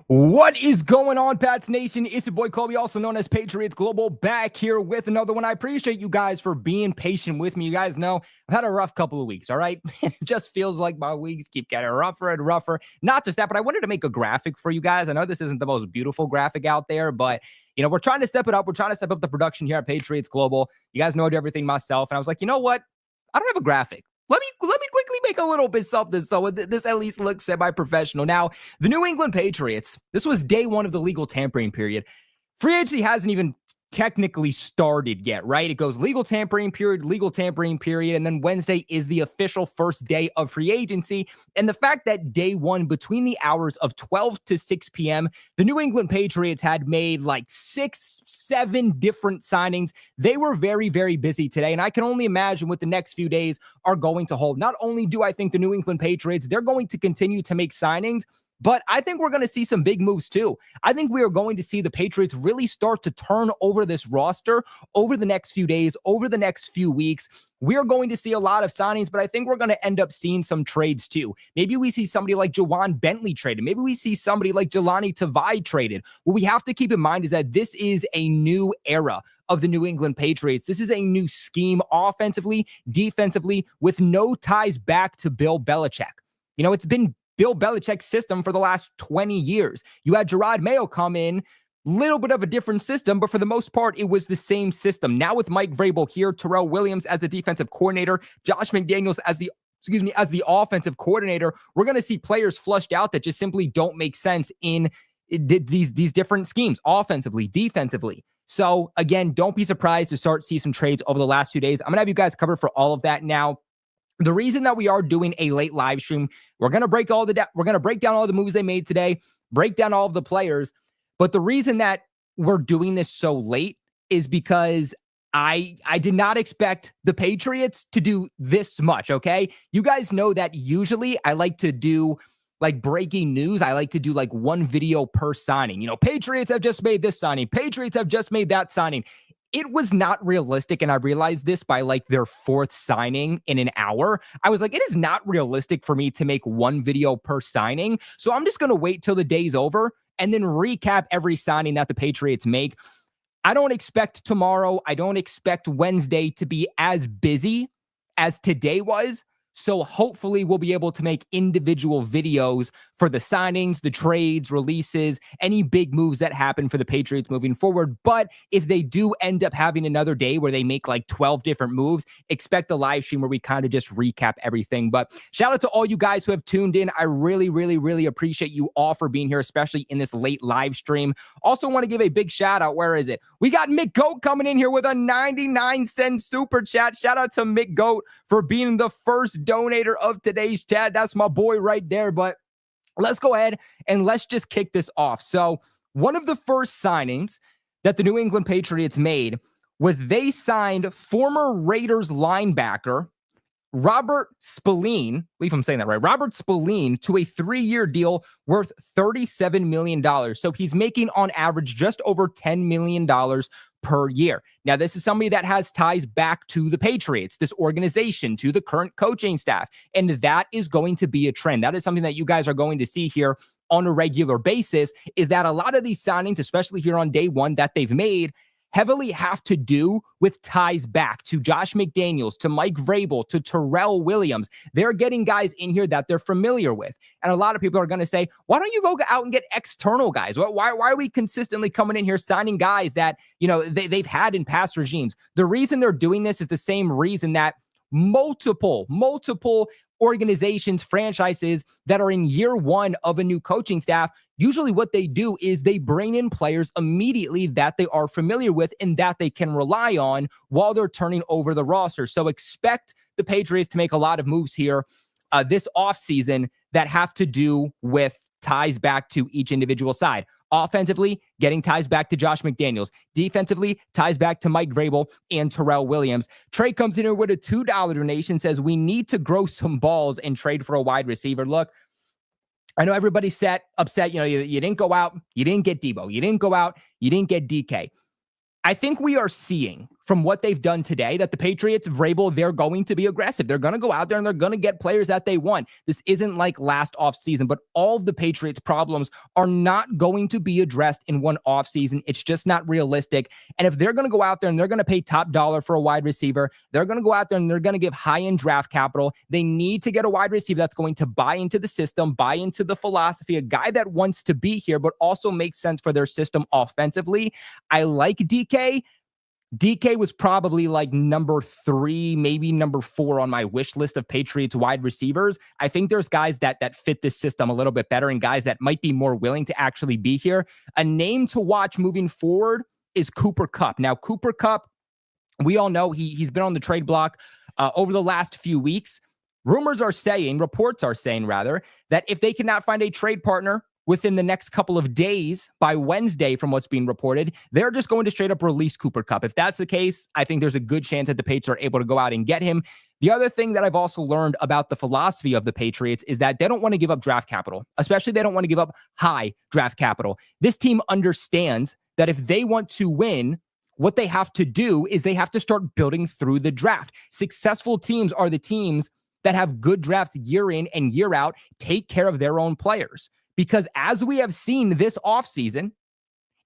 What is going on, Pats Nation? It's your boy Kobe, also known as Patriots Global, back here with another one. I appreciate you guys for being patient with me. You guys know I've had a rough couple of weeks, all right? It just feels like my weeks keep getting rougher and rougher. Not just that, but I wanted to make a graphic for you guys. I know this isn't the most beautiful graphic out there, but we're trying to step it up. We're trying to step up the production here at Patriots Global. You guys know I do everything myself. And I was like, you know what? I don't have a graphic. Let me quickly make a little bit something so this at least looks semi-professional. Now, the New England Patriots, this was day one of the legal tampering period. Free agency hasn't even technically started yet, right? It goes legal tampering period, and then Wednesday is the official first day of free agency. And the fact that day one, between the hours of 12 to 6 p.m., the New England Patriots had made like 6-7 different signings. They were very, very busy today, and I can only imagine what the next few days are going to hold. Not only do I think the New England Patriots, they're going to continue to make signings, but I think we're going to see some big moves too. I think we are going to see the Patriots really start to turn over this roster over the next few days, over the next few weeks. We're going to see a lot of signings, but I think we're going to end up seeing some trades too. Maybe we see somebody like Jawan Bentley traded. Maybe we see somebody like Jelani Tavai traded. What we have to keep in mind is that this is a new era of the New England Patriots. This is a new scheme offensively, defensively, with no ties back to Bill Belichick. It's been Bill Belichick's system for the last 20 years. You had Gerard Mayo come in, little bit of a different system, but for the most part, it was the same system. Now with Mike Vrabel here, Terrell Williams as the defensive coordinator, Josh McDaniels as the offensive coordinator, we're going to see players flushed out that just simply don't make sense in these different schemes, offensively, defensively. So again, don't be surprised to start see some trades over the last few days. I'm going to have you guys covered for all of that now. The reason that we are doing a late live stream, we're going to break down all the moves they made today, break down all of the players. But the reason that we're doing this so late is because I did not expect the Patriots to do this much, okay? You guys know that usually I like to do like breaking news. I like to do like one video per signing. Patriots have just made this signing. Patriots have just made that signing. It was not realistic, and I realized this by like their fourth signing in an hour. I was like, it is not realistic for me to make one video per signing. So I'm just going to wait till the day's over and then recap every signing that the Patriots make. I don't expect tomorrow, I don't expect Wednesday to be as busy as today was. So hopefully we'll be able to make individual videos for the signings, the trades, releases, any big moves that happen for the Patriots moving forward. But if they do end up having another day where they make like 12 different moves, expect a live stream where we kind of just recap everything. But shout out to all you guys who have tuned in. I really, really, really appreciate you all for being here, especially in this late live stream. Also want to give a big shout out. Where is it? We got Mick Goat coming in here with a 99-cent super chat. Shout out to Mick Goat for being the first donator of today's chat. That's my boy right there. But let's go ahead and let's just kick this off. So one of the first signings that the New England Patriots made was they signed former Raiders linebacker Robert Spillane, I believe I'm saying that right, Robert Spillane, to a 3-year deal worth $37 million. So he's making on average just over $10 million per year. Now, this is somebody that has ties back to the Patriots, this organization, to the current coaching staff. And that is going to be a trend. That is something that you guys are going to see here on a regular basis, is that a lot of these signings, especially here on day one that they've made, heavily have to do with ties back to Josh McDaniels, to Mike Vrabel, to Terrell Williams. They're getting guys in here that they're familiar with. And a lot of people are going to say, why don't you go out and get external guys? Why are we consistently coming in here signing guys that, they've had in past regimes? The reason they're doing this is the same reason that multiple organizations, franchises that are in year one of a new coaching staff, usually what they do is they bring in players immediately that they are familiar with and that they can rely on while they're turning over the roster. So expect the Patriots to make a lot of moves here this offseason that have to do with ties back to each individual side. Offensively, getting ties back to Josh McDaniels. Defensively, ties back to Mike Vrabel and Terrell Williams. Trey comes in here with a $2 donation, says we need to grow some balls and trade for a wide receiver. Look, I know everybody's upset. You didn't go out. You didn't get Debo. You didn't go out. You didn't get DK. I think we are seeing from what they've done today that the Patriots, Vrabel, they're going to be aggressive. They're going to go out there and they're going to get players that they want. This isn't like last offseason, but all of the Patriots' problems are not going to be addressed in one offseason. It's just not realistic. And if they're going to go out there and they're going to pay top dollar for a wide receiver, they're going to go out there and they're going to give high-end draft capital. They need to get a wide receiver that's going to buy into the system, buy into the philosophy, a guy that wants to be here, but also makes sense for their system offensively. I like DK. DK was probably like number 3, maybe number 4 on my wish list of Patriots wide receivers. I think there's guys that fit this system a little bit better and guys that might be more willing to actually be here. A name to watch moving forward is Cooper Kupp. Now, Cooper Kupp, we all know he's been on the trade block over the last few weeks. Reports are saying, that if they cannot find a trade partner within the next couple of days, by Wednesday, from what's being reported, they're just going to straight up release Cooper Kupp. If that's the case, I think there's a good chance that the Patriots are able to go out and get him. The other thing that I've also learned about the philosophy of the Patriots is that they don't want to give up draft capital, especially they don't want to give up high draft capital. This team understands that if they want to win, what they have to do is they have to start building through the draft. Successful teams are the teams that have good drafts year in and year out, take care of their own players. Because as we have seen this offseason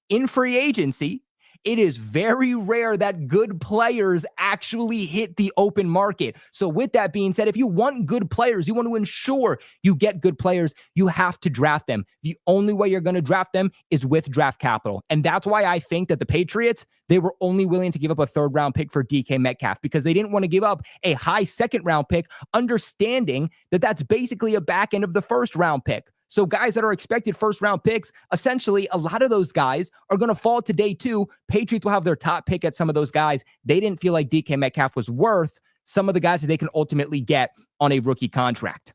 in free agency, it is very rare that good players actually hit the open market. So with that being said, if you want good players, you want to ensure you get good players, you have to draft them. The only way you're going to draft them is with draft capital. And that's why I think that the Patriots, they were only willing to give up a 3rd-round pick for DK Metcalf because they didn't want to give up a high 2nd-round pick, understanding that that's basically a back end of the 1st-round pick. So guys that are expected 1st-round picks, essentially a lot of those guys are going to fall to day 2. Patriots will have their top pick at some of those guys. They didn't feel like DK Metcalf was worth some of the guys that they can ultimately get on a rookie contract.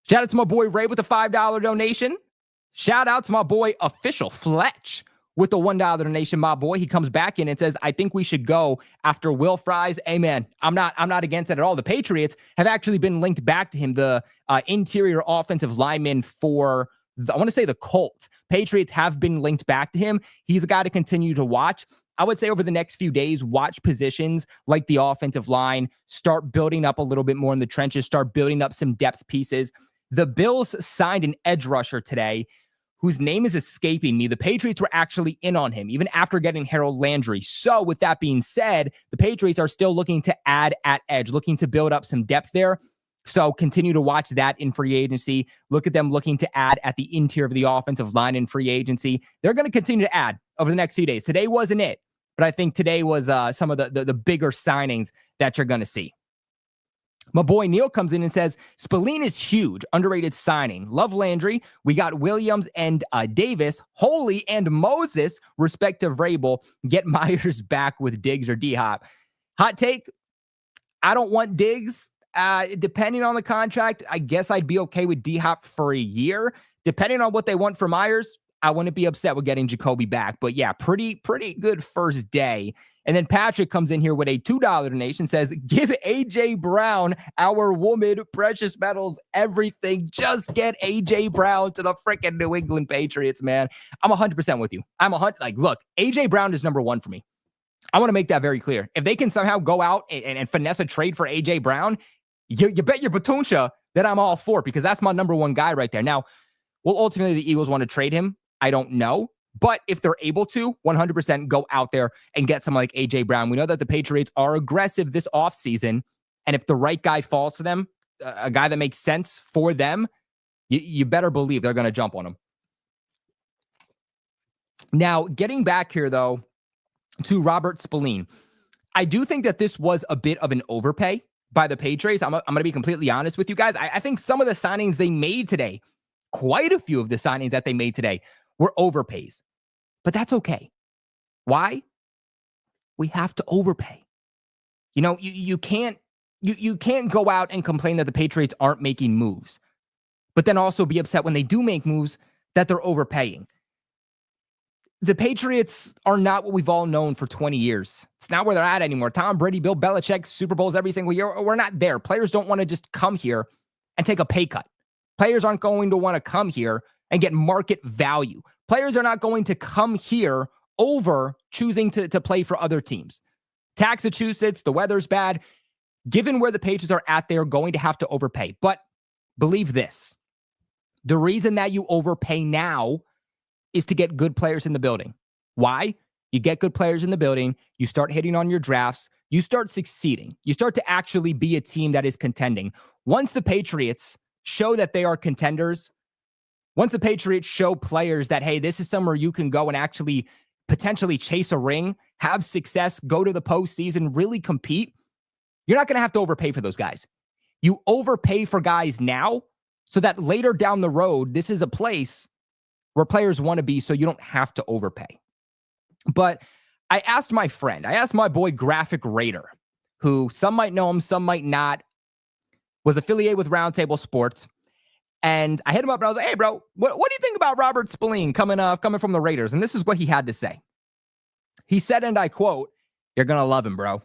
Shout out to my boy Ray with the $5 donation. Shout out to my boy Official Fletch with the $1 donation, my boy. He comes back in and says, I think we should go after Will Fries. Amen. I'm not against it at all. The Patriots have actually been linked back to him, the interior offensive lineman for, I want to say the Colts. Patriots have been linked back to him. He's a guy to continue to watch. I would say over the next few days, watch positions like the offensive line, start building up a little bit more in the trenches, start building up some depth pieces. The Bills signed an edge rusher today whose name is escaping me. The Patriots were actually in on him, even after getting Harold Landry. So with that being said, the Patriots are still looking to add at edge, looking to build up some depth there. So continue to watch that in free agency. Look at them looking to add at the interior of the offensive line in free agency. They're going to continue to add over the next few days. Today wasn't it, but I think today was some of the bigger signings that you're going to see. My boy Neil comes in and says, Spillane is huge, underrated signing. Love Landry. We got Williams and Davis. Holy and Moses, respect to Vrabel. Get Myers back with Diggs or D-Hop. Hot take, I don't want Diggs. Depending on the contract, I guess I'd be okay with D-Hop for a year. Depending on what they want for Myers, I wouldn't be upset with getting Jacoby back. But yeah, pretty good first day. And then Patrick comes in here with a $2 donation, says, give A.J. Brown, our woman, precious metals, everything. Just get A.J. Brown to the freaking New England Patriots, man. I'm 100% with you. Look, A.J. Brown is number 1 for me. I want to make that very clear. If they can somehow go out and finesse a trade for A.J. Brown, you bet your Batunsha that I'm all for, because that's my number 1 guy right there. Now, will ultimately the Eagles want to trade him? I don't know. But if they're able to, 100% go out there and get someone like A.J. Brown. We know that the Patriots are aggressive this offseason, and if the right guy falls to them, a guy that makes sense for them, you better believe they're going to jump on him. Now, getting back here, though, to Robert Spillane, I do think that this was a bit of an overpay by the Patriots. I'm going to be completely honest with you guys. I think some of the signings they made today, quite a few of the signings that they made today, were overpays. But that's okay. Why? We have to overpay. You know, you can't go out and complain that the Patriots aren't making moves, but then also be upset when they do make moves that they're overpaying. The Patriots are not what we've all known for 20 years. It's not where they're at anymore. Tom Brady, Bill Belichick, Super Bowls every single year. We're not there. Players don't want to just come here and take a pay cut. Players aren't going to want to come here and get market value. Players are not going to come here over choosing to play for other teams. Massachusetts, the weather's bad. Given where the Patriots are at, they're going to have to overpay. But believe this, the reason that you overpay now is to get good players in the building. Why? You get good players in the building, you start hitting on your drafts, you start succeeding. You start to actually be a team that is contending. Once the Patriots show that they are contenders, once the Patriots show players that, hey, this is somewhere you can go and actually potentially chase a ring, have success, go to the postseason, really compete, you're not going to have to overpay for those guys. You overpay for guys now so that later down the road, this is a place where players want to be so you don't have to overpay. But I asked my friend, I asked my boy Graphic Raider, who some might know him, some might not, was affiliated with Roundtable Sports. And I hit him up and I was like, hey, bro, what do you think about Robert Spillane coming from the Raiders? And this is what he had to say. He said, and I quote, "You're going to love him, bro.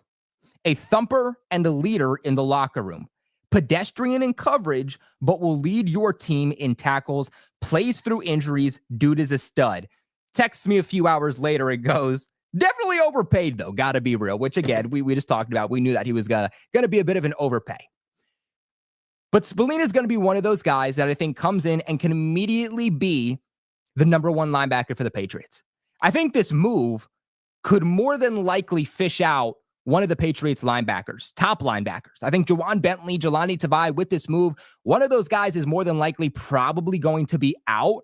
A thumper and a leader in the locker room. Pedestrian in coverage, but will lead your team in tackles, plays through injuries. Dude is a stud." Texts me a few hours later. It goes, definitely overpaid, though. Got to be real, which, again, we just talked about. We knew that he was going to be a bit of an overpay. But Spillane is going to be one of those guys that I think comes in and can immediately be the number one linebacker for the Patriots. I think this move could more than likely fish out one of the Patriots linebackers, top linebackers. I think Juwan Bentley, Jelani Tavai, with this move, one of those guys is more than likely probably going to be out.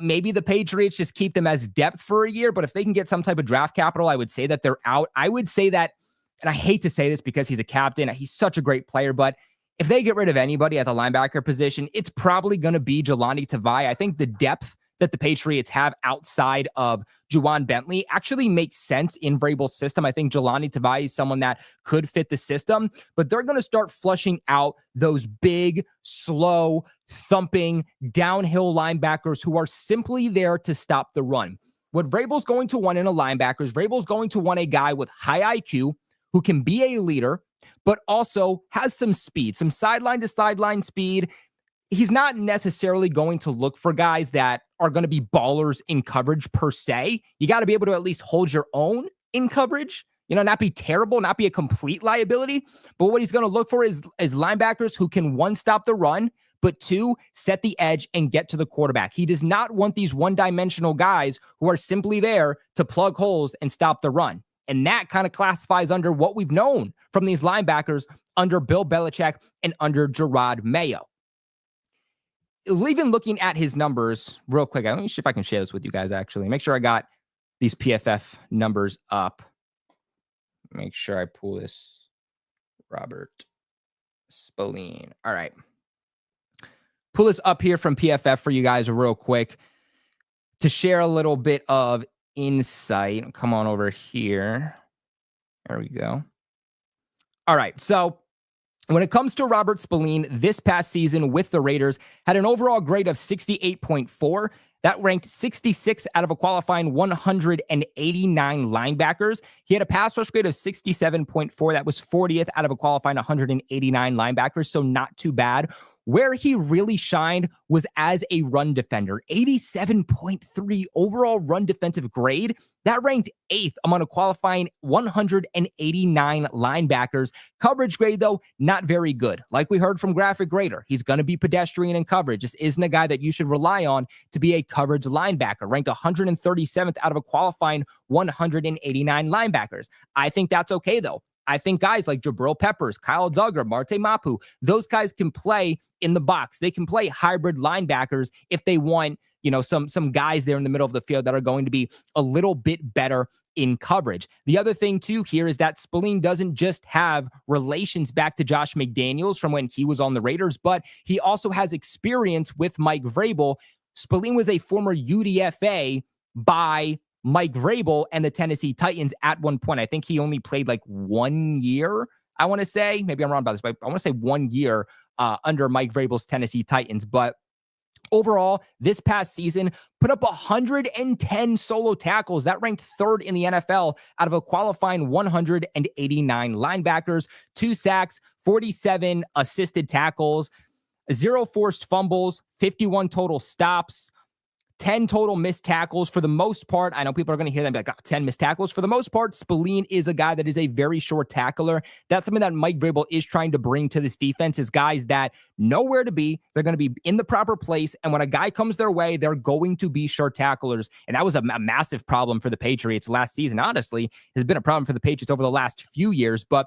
Maybe the Patriots just keep them as depth for a year, but if they can get some type of draft capital, I would say that they're out. I would say that, and I hate to say this because he's a captain, he's such a great player, but if they get rid of anybody at the linebacker position, it's probably going to be Jelani Tavai. I think the depth that the Patriots have outside of Juwan Bentley actually makes sense in Vrabel's system. I think Jelani Tavai is someone that could fit the system, but they're going to start flushing out those big, slow, thumping, downhill linebackers who are simply there to stop the run. What Vrabel's going to want in a linebacker is Vrabel's going to want a guy with high IQ who can be a leader, but also has some speed, some sideline to sideline speed. He's not necessarily going to look for guys that are going to be ballers in coverage per se. You got to be able to at least hold your own in coverage, not be terrible, not be a complete liability. But what he's going to look for is linebackers who can, one, stop the run, but two, set the edge and get to the quarterback. He does not want these one-dimensional guys who are simply there to plug holes and stop the run. And that kind of classifies under what we've known from these linebackers under Bill Belichick and under Gerard Mayo. Even looking at his numbers real quick, let me see if I can share this with you guys, actually. Make sure I got these PFF numbers up. Make sure I pull this. Robert Spillane. All right. Pull this up here from PFF for you guys real quick to share a little bit of insight. Come on over here. There we go. All right. So when it comes to Robert Spillane, this past season with the Raiders, had an overall grade of 68.4. That ranked 66 out of a qualifying 189 linebackers. He had a pass rush grade of 67.4. That was 40th out of a qualifying 189 linebackers, so not too bad. Where he really shined was as a run defender. 87.3 overall run defensive grade. That ranked 8th among a qualifying 189 linebackers. Coverage grade, though, not very good. Like we heard from Graphic Raider, he's going to be pedestrian in coverage. This isn't a guy that you should rely on to be a coverage linebacker. Ranked 137th out of a qualifying 189 linebackers. I think that's okay, though. I think guys like Jabril Peppers, Kyle Duggar, Marte Mapu, those guys can play in the box. They can play hybrid linebackers if they want, some guys there in the middle of the field that are going to be a little bit better in coverage. The other thing, too, here is that Spillane doesn't just have relations back to Josh McDaniels from when he was on the Raiders, but he also has experience with Mike Vrabel. Spillane was a former UDFA by Mike Vrabel and the Tennessee Titans at one point. I think he only played like 1 year, I want to say. Maybe I'm wrong about this, but I want to say 1 year under Mike Vrabel's Tennessee Titans. But overall, this past season, put up 110 solo tackles. That ranked 3rd in the NFL out of a qualifying 189 linebackers, 2 sacks, 47 assisted tackles, 0 forced fumbles, 51 total stops, 10 total missed tackles for the most part. I know people are going to hear them like, 10 missed tackles. For the most part, Spillane is a guy that is a very short tackler. That's something that Mike Vrabel is trying to bring to this defense, is guys that know where to be. They're going to be in the proper place. And when a guy comes their way, they're going to be short tacklers. And that was a massive problem for the Patriots last season. Honestly, has been a problem for the Patriots over the last few years. But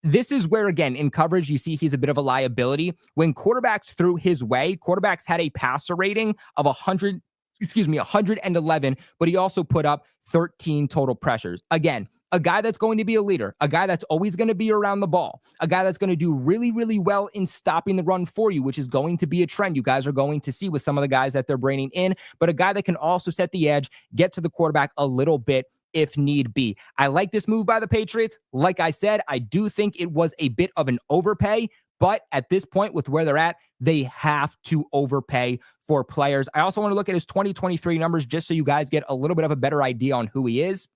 this is where, again, in coverage, you see he's a bit of a liability. When quarterbacks threw his way, quarterbacks had a passer rating of 111, but he also put up 13 total pressures. Again, a guy that's going to be a leader, a guy that's always going to be around the ball, a guy that's going to do really, really well in stopping the run for you, which is going to be a trend you guys are going to see with some of the guys that they're bringing in, but a guy that can also set the edge, get to the quarterback a little bit if need be. I like this move by the Patriots. Like I said, I do think it was a bit of an overpay, but at this point with where they're at, they have to overpay for players. I also want to look at his 2023 numbers just so you guys get a little bit of a better idea on who he is.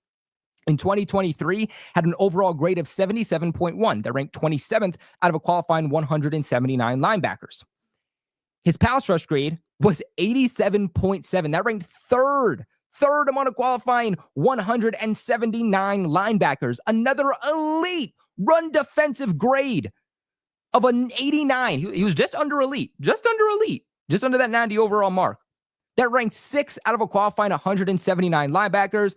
In 2023, had an overall grade of 77.1. That ranked 27th out of a qualifying 179 linebackers. His pass rush grade was 87.7. That ranked third among a qualifying 179 linebackers. Another elite run defensive grade of an 89. He was just under elite, just under that 90 overall mark. That ranked 6th out of a qualifying 179 linebackers.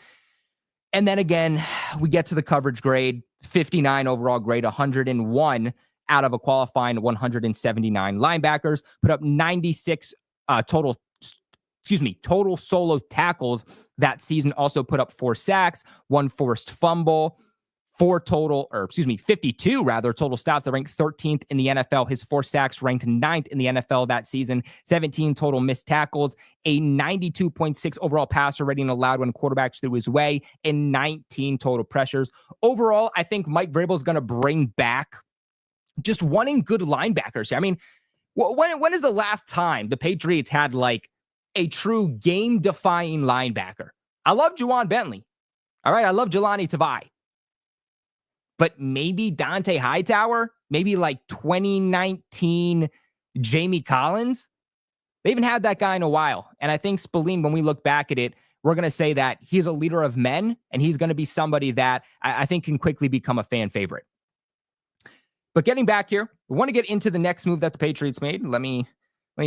And then again, we get to the coverage grade, 59 overall grade, 101 out of a qualifying 179 linebackers, put up 96 total solo tackles that season, also put up 4 sacks, 1 forced fumble, 52 total stops that ranked 13th in the NFL. His 4 sacks ranked 9th in the NFL that season, 17 total missed tackles, a 92.6 overall passer rating allowed when quarterbacks threw his way, and 19 total pressures. Overall, I think Mike Vrabel is going to bring back just wanting good linebackers. I mean, when is the last time the Patriots had like a true game-defying linebacker? I love Juwan Bentley. All right, I love Jelani Tavai. But maybe Dante Hightower, maybe like 2019 Jamie Collins. They haven't had that guy in a while. And I think Spillane, when we look back at it, we're going to say that he's a leader of men, and he's going to be somebody that I think can quickly become a fan favorite. But getting back here, we want to get into the next move that the Patriots made. Let me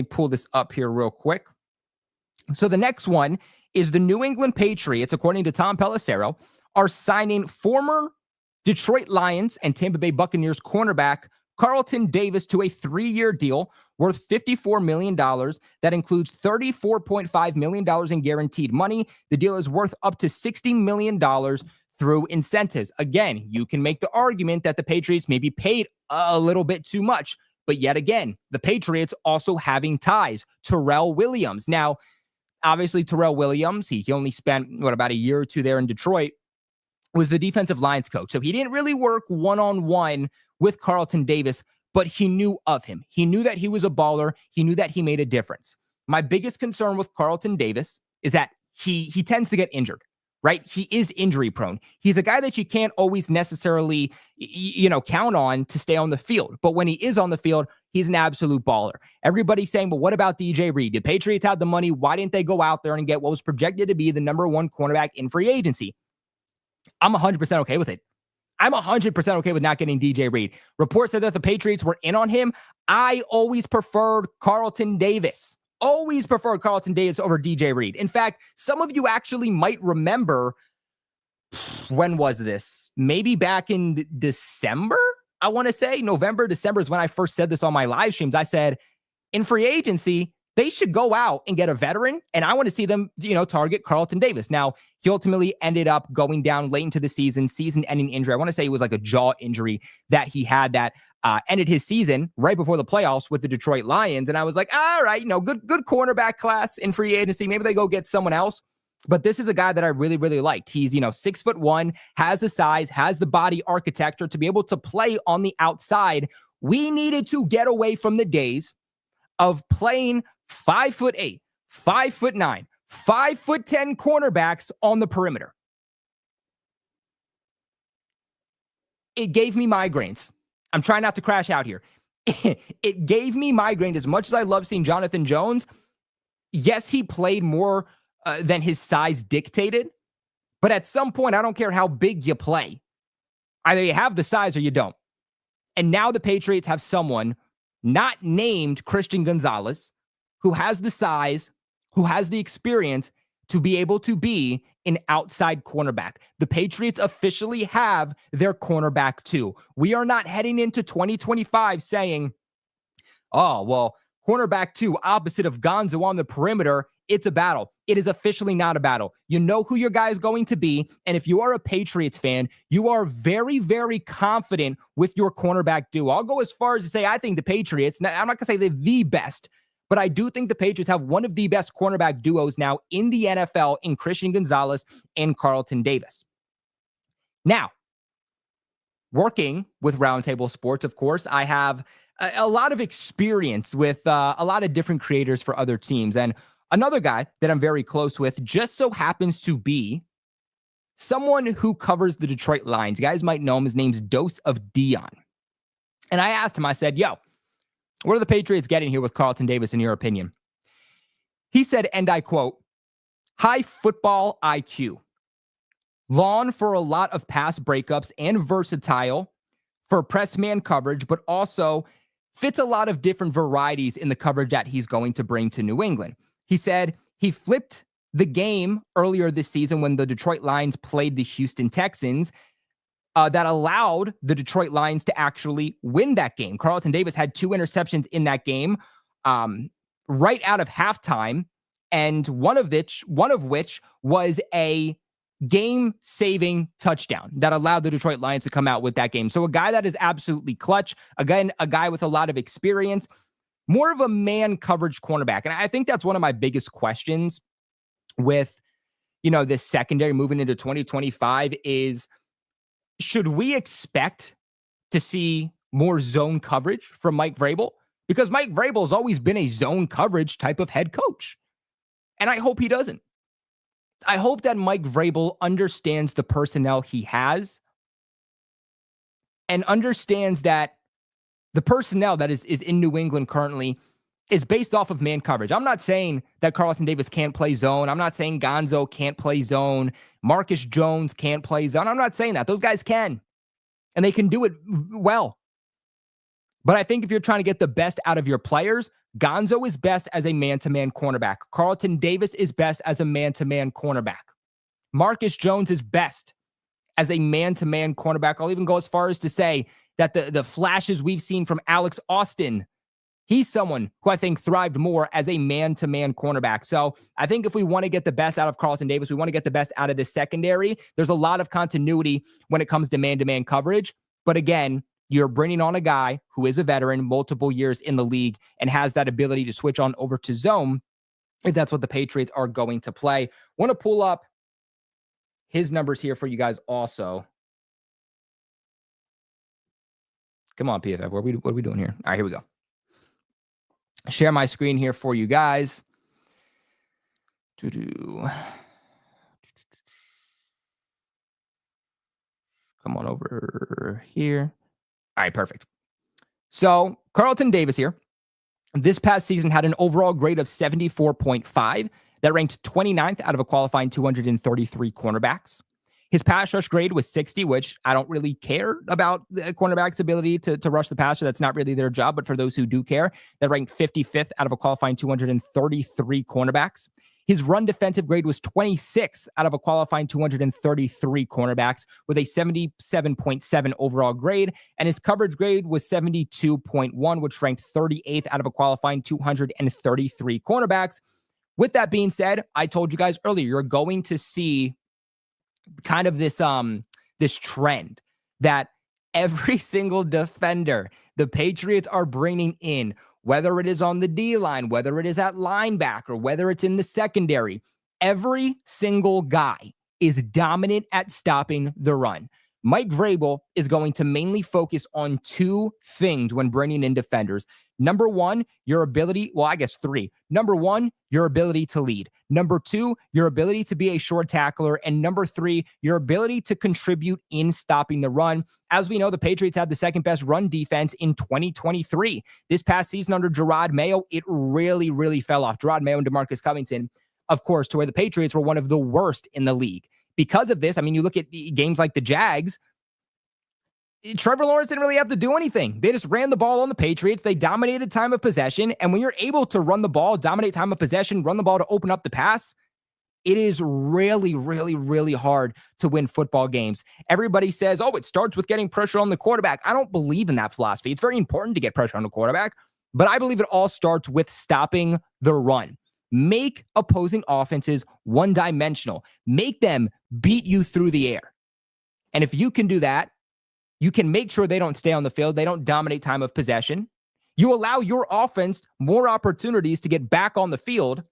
pull this up here real quick. So the next one is the New England Patriots, according to Tom Pelissero, are signing former Detroit Lions and Tampa Bay Buccaneers cornerback Carlton Davis to a 3-year deal worth $54 million. That includes $34.5 million in guaranteed money. The deal is worth up to $60 million through incentives. Again, you can make the argument that the Patriots may be paid a little bit too much, but yet again, the Patriots also having ties. Terrell Williams. Now, obviously, Terrell Williams, he only spent, about a year or two there in Detroit, was the defensive lines coach. So he didn't really work one-on-one with Carlton Davis, but he knew of him. He knew that he was a baller. He knew that he made a difference. My biggest concern with Carlton Davis is that he tends to get injured, right? He is injury prone. He's a guy that you can't always necessarily, count on to stay on the field. But when he is on the field, he's an absolute baller. Everybody's saying, well, what about DJ Reed? The Patriots had the money. Why didn't they go out there and get what was projected to be the number 1 cornerback in free agency? I'm 100% okay with it. I'm 100% okay with not getting DJ Reed. Reports said that the Patriots were in on him. I always preferred Carlton Davis. Always preferred Carlton Davis over DJ Reed. In fact, some of you actually might remember, when was this? Maybe back in December, I want to say. November, December is when I first said this on my live streams. I said, in free agency, they should go out and get a veteran, and I want to see them, target Carlton Davis. Now, he ultimately ended up going down late into the season-ending injury. I want to say it was like a jaw injury that he had that ended his season right before the playoffs with the Detroit Lions. And I was like, all right, good cornerback class in free agency. Maybe they go get someone else. But this is a guy that I really, really liked. He's, 6'1", has the size, has the body architecture to be able to play on the outside. We needed to get away from the days of playing 5'8", 5'9", 5'10" cornerbacks on the perimeter. It gave me migraines. I'm trying not to crash out here. It gave me migraines. As much as I love seeing Jonathan Jones, Yes, he played more than his size dictated, but at some point, I don't care how big you play. Either you have the size or you don't. And now the Patriots have someone not named Christian Gonzalez who has the size, who has the experience to be able to be an outside cornerback. The Patriots officially have their cornerback too. We are not heading into 2025 saying, oh, well, cornerback two, opposite of Gonzo on the perimeter, it's a battle. It is officially not a battle. You know who your guy is going to be. And if you are a Patriots fan, you are very, very confident with your cornerback duo. I'll go as far as to say I think the Patriots, I'm not going to say they're the best, but I do think the Patriots have one of the best cornerback duos now in the NFL in Christian Gonzalez and Carlton Davis. Now, working with Roundtable Sports, of course, I have a lot of experience with a lot of different creators for other teams. And another guy that I'm very close with just so happens to be someone who covers the Detroit Lions. You guys might know him. His name's Dose of Dion. And I asked him, I said, yo, what are the Patriots getting here with Carlton Davis in your opinion? He said, and I quote, high football IQ. Long for a lot of pass breakups and versatile for press man coverage, but also fits a lot of different varieties in the coverage that he's going to bring to New England. He said he flipped the game earlier this season when the Detroit Lions played the Houston Texans that allowed the Detroit Lions to actually win that game. Carlton Davis had 2 interceptions in that game right out of halftime, and one of which was a game-saving touchdown that allowed the Detroit Lions to come out with that game. So a guy that is absolutely clutch, again, a guy with a lot of experience, more of a man coverage cornerback. And I think that's one of my biggest questions with, this secondary moving into 2025 is, should we expect to see more zone coverage from Mike Vrabel? Because Mike Vrabel has always been a zone coverage type of head coach. And I hope he doesn't. I hope that Mike Vrabel understands the personnel he has and understands that the personnel that is in New England currently is based off of man coverage. I'm not saying that Carlton Davis can't play zone. I'm not saying Gonzo can't play zone. Marcus Jones can't play zone. I'm not saying that. Those guys can, and they can do it well. But I think if you're trying to get the best out of your players, Gonzo is best as a man-to-man cornerback. Carlton Davis is best as a man-to-man cornerback. Marcus Jones is best as a man-to-man cornerback. I'll even go as far as to say that the flashes we've seen from Alex Austin, he's someone who I think thrived more as a man-to-man cornerback. So I think if we want to get the best out of Carlton Davis, we want to get the best out of this secondary, there's a lot of continuity when it comes to man-to-man coverage. But again, you're bringing on a guy who is a veteran, multiple years in the league, and has that ability to switch on over to zone if that's what the Patriots are going to play. Want to pull up his numbers here for you guys also. Come on, PFF. What are we doing here? All right, here we go. Share my screen here for you guys. Come on over here. All right, perfect. So Carlton Davis here, this past season had an overall grade of 74.5 that ranked 29th out of a qualifying 233 cornerbacks. His pass rush grade was 60, which I don't really care about the cornerback's ability to rush the passer. That's not really their job. But for those who do care, that ranked 55th out of a qualifying 233 cornerbacks. His run defensive grade was 26th out of a qualifying 233 cornerbacks with a 77.7 overall grade. And his coverage grade was 72.1, which ranked 38th out of a qualifying 233 cornerbacks. With that being said, I told you guys earlier, you're going to see kind of this trend that every single defender the Patriots are bringing in, whether it is on the D-line, whether it is at linebacker, whether it's in the secondary, every single guy is dominant at stopping the run. Mike Vrabel is going to mainly focus on two things when bringing in defenders. Number one, your ability, well, I guess three. Number one, your ability to lead. Number two, your ability to be a short tackler. And number three, your ability to contribute in stopping the run. As we know, the Patriots had the second best run defense in 2023. This past season under Gerard Mayo, it really, really fell off. Gerard Mayo and DeMarcus Covington, of course, to where the Patriots were one of the worst in the league. Because of this, I mean, you look at games like the Jags, Trevor Lawrence didn't really have to do anything. They just ran the ball on the Patriots. They dominated time of possession. And when you're able to run the ball, dominate time of possession, run the ball to open up the pass, it is really, really, really hard to win football games. Everybody says, oh, it starts with getting pressure on the quarterback. I don't believe in that philosophy. It's very important to get pressure on the quarterback, but I believe it all starts with stopping the run. Make opposing offenses one-dimensional. Make them beat you through the air. And if you can do that, you can make sure they don't stay on the field. They don't dominate time of possession. You allow your offense more opportunities to get back on the field.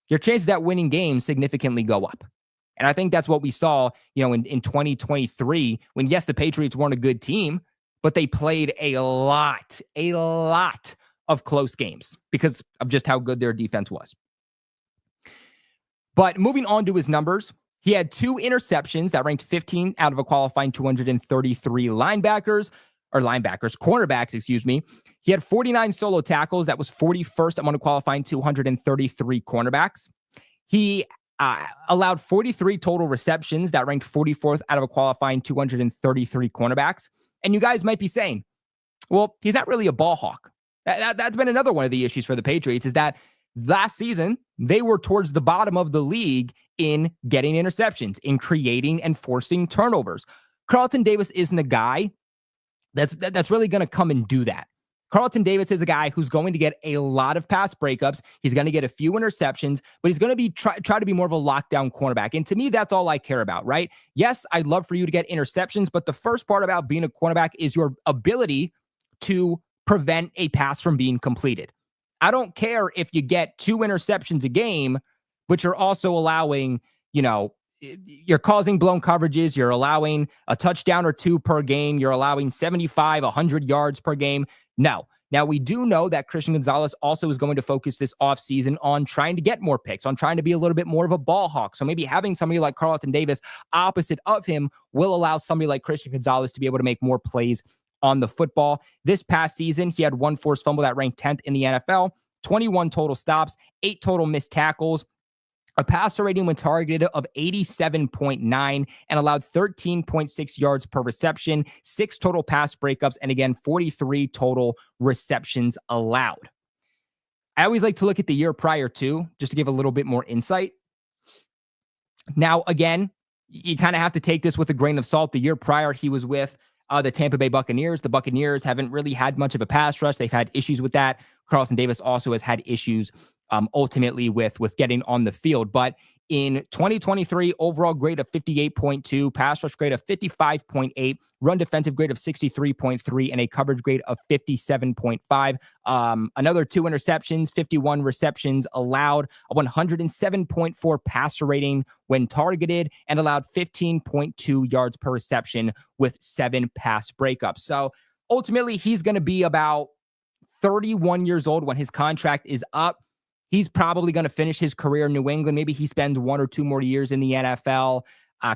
Your chances at winning games significantly go up. And I think that's what we saw, in 2023 when, yes, the Patriots weren't a good team, but they played a lot of close games because of just how good their defense was. But moving on to his numbers, he had 2 interceptions that ranked 15 out of a qualifying 233 cornerbacks. He had 49 solo tackles. That was 41st among a qualifying 233 cornerbacks. He allowed 43 total receptions. That ranked 44th out of a qualifying 233 cornerbacks. And you guys might be saying, well, he's not really a ball hawk. That's been another one of the issues for the Patriots, is that last season, they were towards the bottom of the league in getting interceptions, in creating and forcing turnovers. Carlton Davis isn't a guy that's really going to come and do that. Carlton Davis is a guy who's going to get a lot of pass breakups. He's going to get a few interceptions, but he's going to be try to be more of a lockdown cornerback. And to me, that's all I care about, right? Yes, I'd love for you to get interceptions, but the first part about being a cornerback is your ability to prevent a pass from being completed. I don't care if you get 2 interceptions a game, but you're also allowing, you're causing blown coverages. You're allowing a touchdown or 2 per game. You're allowing 75, 100 yards per game. No. Now, we do know that Christian Gonzalez also is going to focus this offseason on trying to get more picks, on trying to be a little bit more of a ball hawk. So maybe having somebody like Carlton Davis opposite of him will allow somebody like Christian Gonzalez to be able to make more plays on the football. This past season, he had 1 forced fumble that ranked 10th in the NFL, 21 total stops, 8 total missed tackles, a passer rating when targeted of 87.9, and allowed 13.6 yards per reception, 6 total pass breakups, and again, 43 total receptions allowed. I always like to look at the year prior to, just to give a little bit more insight. Now, again, you kind of have to take this with a grain of salt. The year prior, he was with the Tampa Bay Buccaneers. The Buccaneers haven't really had much of a pass rush. They've had issues with that. Carlton Davis also has had issues ultimately with getting on the field. But in 2023, overall grade of 58.2, pass rush grade of 55.8, run defensive grade of 63.3, and a coverage grade of 57.5. Another 2 interceptions, 51 receptions allowed, a 107.4 passer rating when targeted, and allowed 15.2 yards per reception with 7 pass breakups. So ultimately, he's going to be about 31 years old when his contract is up. He's probably going to finish his career in New England. Maybe he spends 1 or 2 more years in the NFL,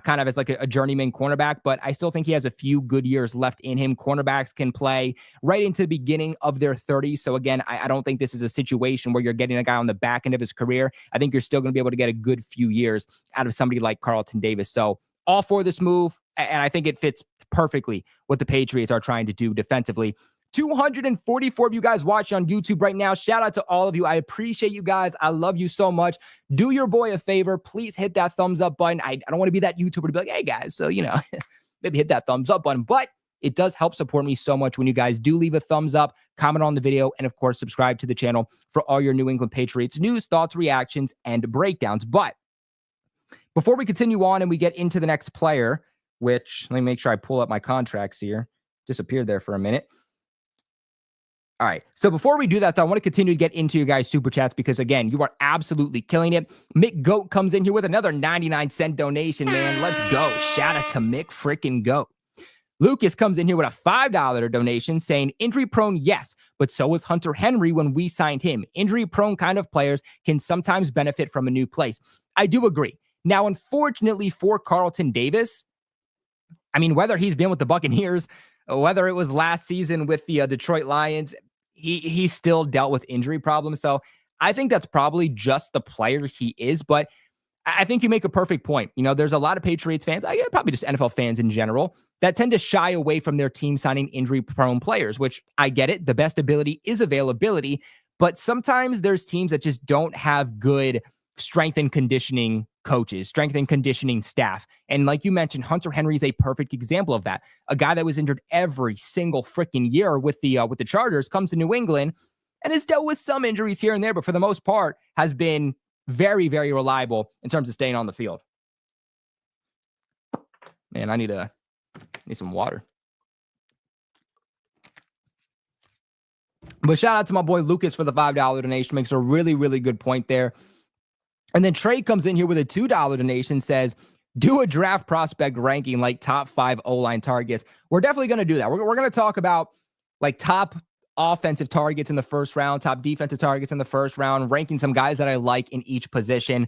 kind of as like a journeyman cornerback, but I still think he has a few good years left in him. Cornerbacks can play right into the beginning of their 30s. So again, I don't think this is a situation where you're getting a guy on the back end of his career. I think you're still going to be able to get a good few years out of somebody like Carlton Davis. So all for this move, and I think it fits perfectly what the Patriots are trying to do defensively. 244 of you guys watching on YouTube right now. Shout out to all of you. I appreciate you guys. I love you so much. Do your boy a favor. Please hit that thumbs up button. I don't want to be that YouTuber to be like, hey guys, so, maybe hit that thumbs up button, but it does help support me so much when you guys do leave a thumbs up, comment on the video, and of course, subscribe to the channel for all your New England Patriots news, thoughts, reactions, and breakdowns. But before we continue on and we get into the next player, which let me make sure I pull up my contracts here. Disappeared there for a minute. All right. So before we do that, though, I want to continue to get into your guys' super chats because, again, you are absolutely killing it. Mick Goat comes in here with another 99-cent donation, man. Let's go. Shout out to Mick freaking Goat. Lucas comes in here with a $5 donation saying, injury prone, yes, but so was Hunter Henry when we signed him. Injury prone kind of players can sometimes benefit from a new place. I do agree. Now, unfortunately for Carlton Davis, I mean, whether he's been with the Buccaneers, whether it was last season with the Detroit Lions, he still dealt with injury problems. So I think that's probably just the player he is. But I think you make a perfect point. You know, there's a lot of Patriots fans, probably just NFL fans in general, that tend to shy away from their team signing injury-prone players, which I get it. The best ability is availability. But sometimes there's teams that just don't have good strength and conditioning coaches, strength and conditioning staff. And like you mentioned, Hunter Henry is a perfect example of that. A guy that was injured every single freaking year with the Chargers comes to New England and has dealt with some injuries here and there, but for the most part has been very, very reliable in terms of staying on the field. Man, I need some water. But shout out to my boy Lucas for the $5 donation. Makes a really, really good point there. And then Trey comes in here with a $2 donation, says, do a draft prospect ranking like top 5 O-line targets. We're definitely going to do that. We're going to talk about like top offensive targets in the first round, top defensive targets in the first round, ranking some guys that I like in each position.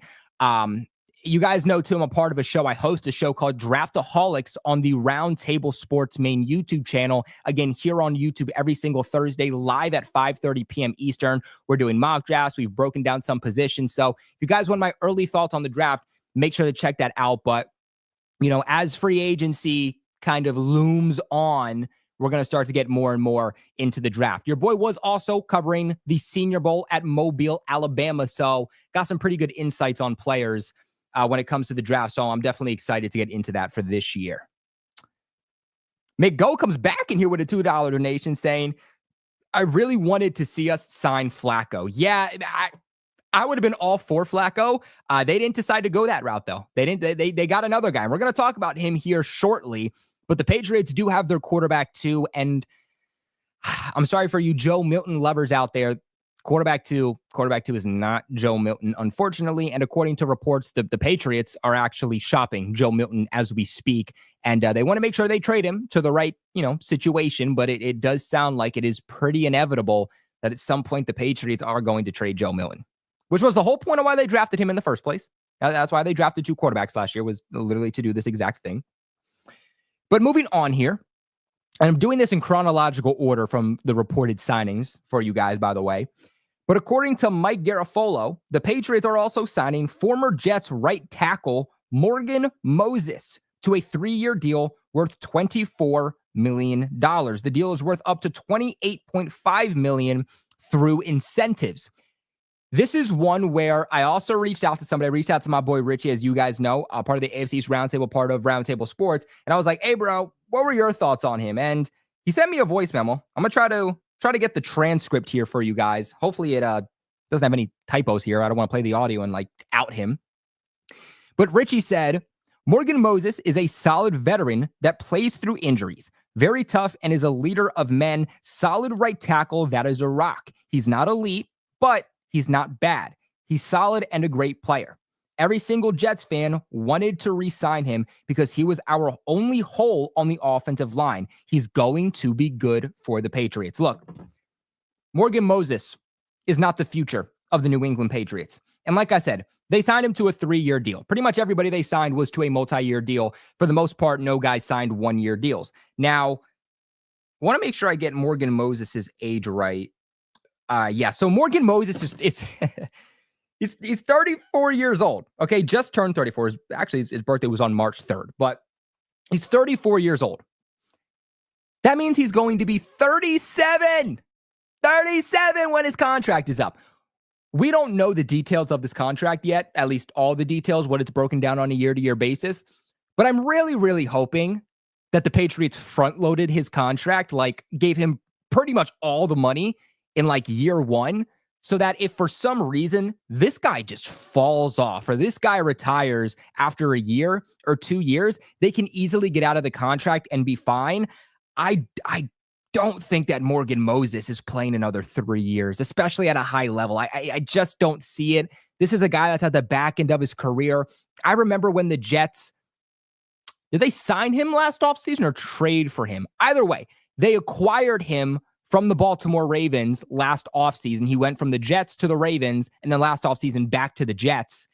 You guys know, too, I'm a part of a show. I host a show called Draftaholics on the Roundtable Sports main YouTube channel. Again, here on YouTube every single Thursday, live at 5:30 p.m. Eastern. We're doing mock drafts. We've broken down some positions. So if you guys want my early thoughts on the draft, make sure to check that out. But, you know, as free agency kind of looms on, we're going to start to get more and more into the draft. Your boy was also covering the Senior Bowl at Mobile, Alabama. So got some pretty good insights on players when it comes to the draft. So I'm definitely excited to get into that for this year. McGo comes back in here with a $2 donation saying, I really wanted to see us sign Flacco. Yeah, I would have been all for Flacco. They didn't decide to go that route, though. They got another guy. And we're going to talk about him here shortly. But the Patriots do have their quarterback, too. And I'm sorry for you Joe Milton lovers out there. Quarterback two is not Joe Milton, unfortunately. And according to reports, the Patriots are actually shopping Joe Milton as we speak. And they want to make sure they trade him to the right, situation. But it does sound like it is pretty inevitable that at some point the Patriots are going to trade Joe Milton, which was the whole point of why they drafted him in the first place. That's why they drafted 2 quarterbacks last year, was literally to do this exact thing. But moving on here, and I'm doing this in chronological order from the reported signings for you guys, by the way. But according to Mike Garafolo, the Patriots are also signing former Jets right tackle Morgan Moses to a 3-year deal worth $24 million. The deal is worth up to $28.5 million through incentives. This is one where I also reached out to somebody. I reached out to my boy Richie, as you guys know, part of the AFC's Roundtable, part of Roundtable Sports. And I was like, hey, bro, what were your thoughts on him? And he sent me a voice memo. I'm going to try to get the transcript here for you guys. Hopefully it doesn't have any typos here. I don't want to play the audio and out him. But Richie said, Morgan Moses is a solid veteran that plays through injuries. Very tough and is a leader of men. Solid right tackle that is a rock. He's not elite, but he's not bad. He's solid and a great player. Every single Jets fan wanted to re-sign him because he was our only hole on the offensive line. He's going to be good for the Patriots. Look, Morgan Moses is not the future of the New England Patriots. And like I said, they signed him to a 3-year deal. Pretty much everybody they signed was to a multi-year deal. For the most part, no guys signed 1-year deals. Now, I want to make sure I get Morgan Moses' age right. So Morgan Moses is he's 34 years old. Okay, just turned 34. His birthday was on March 3rd, but he's 34 years old. That means he's going to be 37 when his contract is up. We don't know the details of this contract yet, at least all the details, what it's broken down on a year-to-year basis. But I'm really, really hoping that the Patriots front-loaded his contract, gave him pretty much all the money in year 1, so that if for some reason this guy just falls off or this guy retires after a year or 2 years, they can easily get out of the contract and be fine. I don't think that Morgan Moses is playing another 3 years, especially at a high level. I just don't see it. This is a guy that's at the back end of his career. I remember when the Jets, did they sign him last offseason or trade for him? Either way, they acquired him from the Baltimore Ravens last offseason. He went from the Jets to the Ravens, and then last offseason back to the Jets.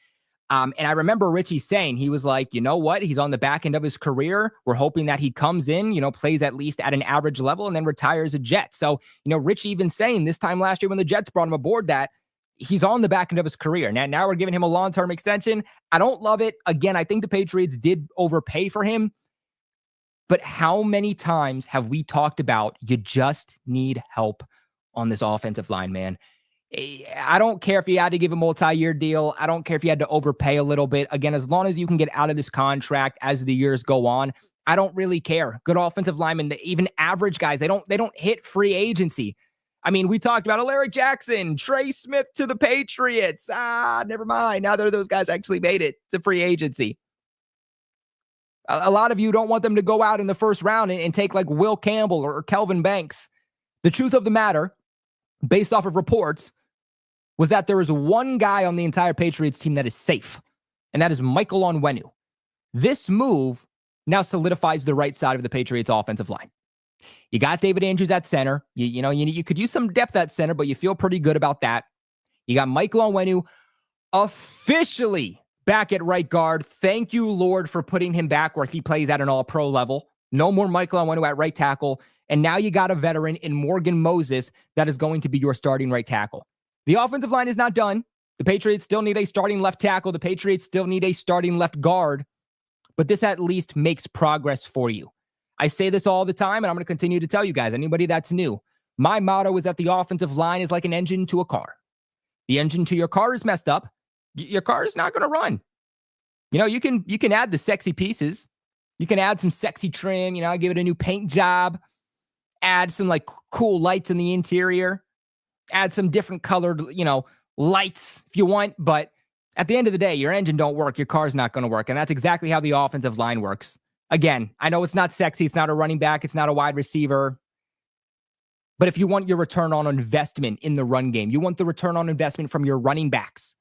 And I remember Richie saying, he was like, you know what? He's on the back end of his career. We're hoping that he comes in, plays at least at an average level and then retires a Jet. So, Richie even saying this time last year when the Jets brought him aboard that he's on the back end of his career. Now we're giving him a long-term extension. I don't love it. Again, I think the Patriots did overpay for him. But how many times have we talked about you just need help on this offensive line, man? I don't care if you had to give a multi-year deal. I don't care if you had to overpay a little bit. Again, as long as you can get out of this contract as the years go on, I don't really care. Good offensive linemen, even average guys, they don't hit free agency. I mean, we talked about Alaric Jackson, Trey Smith to the Patriots. Never mind. Now those guys actually made it to free agency. A lot of you don't want them to go out in the first round and take like Will Campbell or Kelvin Banks. The truth of the matter, based off of reports, was that there is one guy on the entire Patriots team that is safe, and that is Michael Onwenu. This move now solidifies the right side of the Patriots offensive line. You got David Andrews at center. You could use some depth at center, but you feel pretty good about that. You got Michael Onwenu officially back at right guard. Thank you, Lord, for putting him back where he plays at an all-pro level. No more Michael Onwenu at right tackle. And now you got a veteran in Morgan Moses that is going to be your starting right tackle. The offensive line is not done. The Patriots still need a starting left tackle. The Patriots still need a starting left guard. But this at least makes progress for you. I say this all the time, and I'm going to continue to tell you guys, anybody that's new, my motto is that the offensive line is like an engine to a car. The engine to your car is messed up. Your car is not going to run. You can add the sexy pieces. You can add some sexy trim, give it a new paint job, add some like cool lights in the interior, add some different colored, lights if you want. But at the end of the day, your engine don't work. Your car's not going to work. And that's exactly how the offensive line works. Again, I know it's not sexy. It's not a running back. It's not a wide receiver. But if you want your return on investment in the run game, you want the return on investment from your running backs,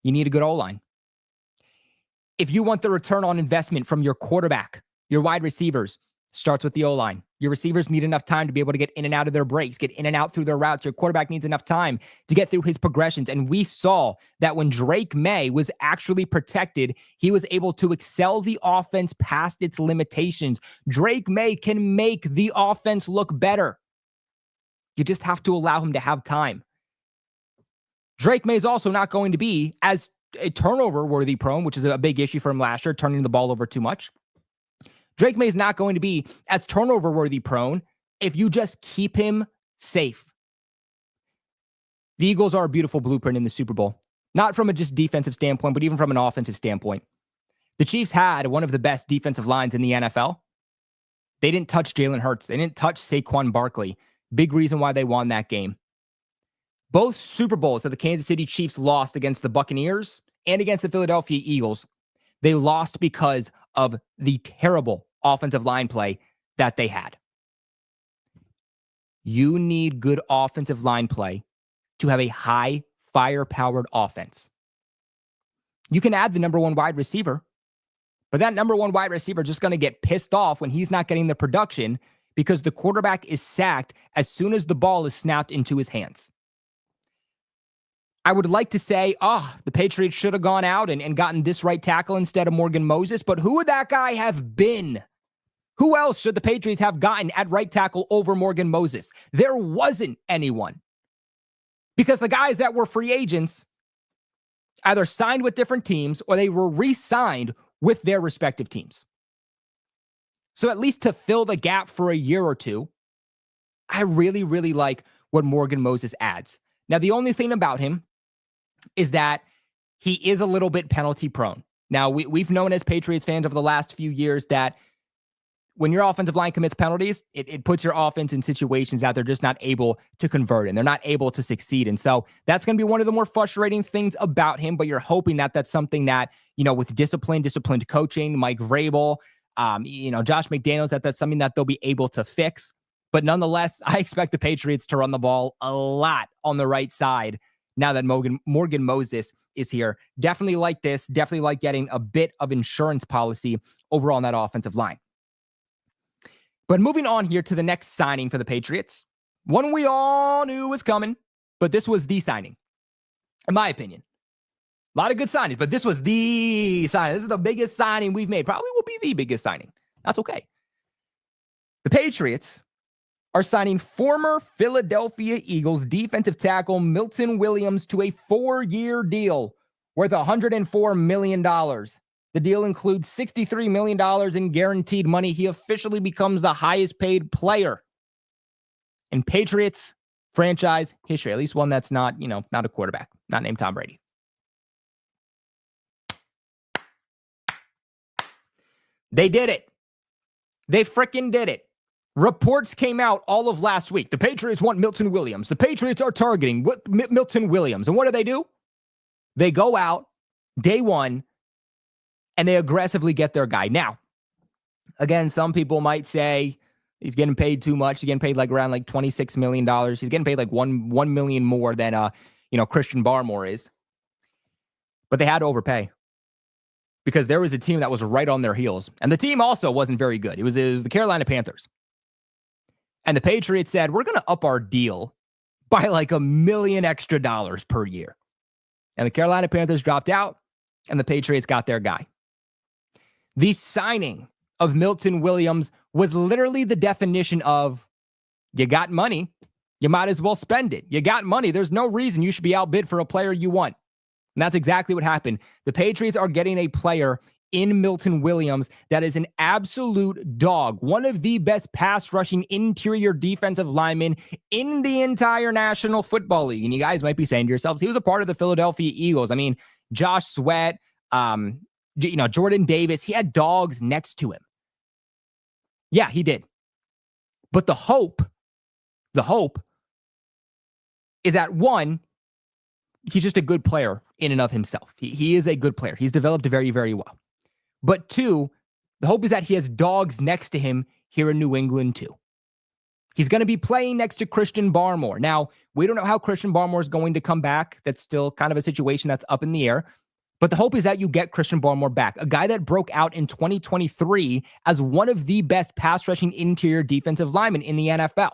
you need a good O-line. If you want the return on investment from your quarterback, your wide receivers, starts with the O-line. Your receivers need enough time to be able to get in and out of their breaks, get in and out through their routes. Your quarterback needs enough time to get through his progressions. And we saw that when Drake May was actually protected, he was able to excel the offense past its limitations. Drake May can make the offense look better. You just have to allow him to have time. Drake May is also not going to be as a turnover-worthy prone, which is a big issue for him last year, turning the ball over too much. Drake May is not going to be as turnover-worthy prone if you just keep him safe. The Eagles are a beautiful blueprint in the Super Bowl. Not from a just defensive standpoint, but even from an offensive standpoint. The Chiefs had one of the best defensive lines in the NFL. They didn't touch Jalen Hurts. They didn't touch Saquon Barkley. Big reason why they won that game. Both Super Bowls that the Kansas City Chiefs lost against the Buccaneers and against the Philadelphia Eagles, they lost because of the terrible offensive line play that they had. You need good offensive line play to have a high fire-powered offense. You can add the number one wide receiver, but that number one wide receiver is just going to get pissed off when he's not getting the production because the quarterback is sacked as soon as the ball is snapped into his hands. I would like to say, the Patriots should have gone out and gotten this right tackle instead of Morgan Moses, but who would that guy have been? Who else should the Patriots have gotten at right tackle over Morgan Moses? There wasn't anyone. Because the guys that were free agents either signed with different teams or they were re-signed with their respective teams. So at least to fill the gap for a year or two, I really, really like what Morgan Moses adds. Now, the only thing about him is that he is a little bit penalty prone. Now, we've known as Patriots fans over the last few years that when your offensive line commits penalties, it puts your offense in situations that they're just not able to convert in. They're not able to succeed. And so that's going to be one of the more frustrating things about him, but you're hoping that that's something that, with disciplined coaching, Mike Vrabel, Josh McDaniels, that's something that they'll be able to fix. But nonetheless, I expect the Patriots to run the ball a lot on the right side now that Morgan Moses is here. Definitely like this. Definitely like getting a bit of insurance policy overall on that offensive line. But moving on here to the next signing for the Patriots. One we all knew was coming, but this was the signing, in my opinion. A lot of good signings, but this was the signing. This is the biggest signing we've made. Probably will be the biggest signing. That's okay. The Patriots are signing former Philadelphia Eagles defensive tackle Milton Williams to a 4-year deal worth $104 million. The deal includes $63 million in guaranteed money. He officially becomes the highest paid player in Patriots franchise history, at least one that's not, not a quarterback, not named Tom Brady. They did it. They freaking did it. Reports came out all of last week. The Patriots want Milton Williams. The Patriots are targeting Milton Williams. And what do? They go out day one and they aggressively get their guy. Now, again, some people might say he's getting paid too much. He's getting paid around $26 million. He's getting paid $1 million more than Christian Barmore is. But they had to overpay because there was a team that was right on their heels. And the team also wasn't very good. It was the Carolina Panthers. And the Patriots said, we're going to up our deal by $1 million extra per year. And the Carolina Panthers dropped out, and the Patriots got their guy. The signing of Milton Williams was literally the definition of, you got money, you might as well spend it. You got money. There's no reason you should be outbid for a player you want. And that's exactly what happened. The Patriots are getting a player in Milton Williams that is an absolute dog, one of the best pass rushing interior defensive linemen in the entire National Football League. And you guys might be saying to yourselves, he was a part of the Philadelphia Eagles. I mean, Josh Sweat, Jordan Davis, he had dogs next to him. Yeah, he did. But the hope is that, one, he's just a good player in and of himself. He is a good player. He's developed very, very well. But two, the hope is that he has dogs next to him here in New England too. He's going to be playing next to Christian Barmore. Now, we don't know how Christian Barmore is going to come back. That's still kind of a situation that's up in the air. But the hope is that you get Christian Barmore back, a guy that broke out in 2023 as one of the best pass rushing interior defensive linemen in the NFL.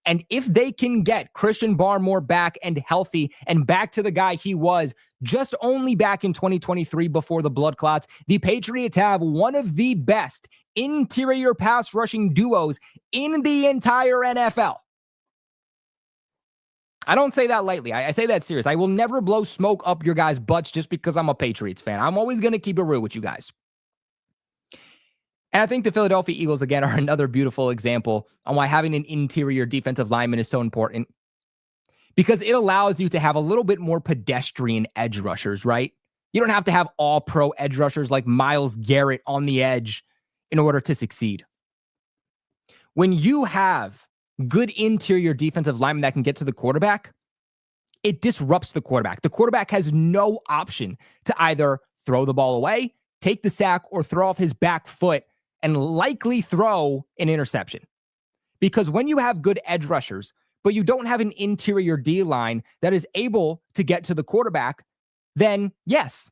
And if they can get Christian Barmore back and healthy and back to the guy he was just only back in 2023 before the blood clots, the Patriots have one of the best interior pass rushing duos in the entire NFL. I don't say that lightly. I say that serious. I will never blow smoke up your guys' butts just because I'm a Patriots fan. I'm always going to keep it real with you guys. And I think the Philadelphia Eagles, again, are another beautiful example on why having an interior defensive lineman is so important. Because it allows you to have a little bit more pedestrian edge rushers, right? You don't have to have all-pro edge rushers like Myles Garrett on the edge in order to succeed. When you have good interior defensive linemen that can get to the quarterback, it disrupts the quarterback. The quarterback has no option to either throw the ball away, take the sack, or throw off his back foot and likely throw an interception. Because when you have good edge rushers, but you don't have an interior D-line that is able to get to the quarterback, then yes,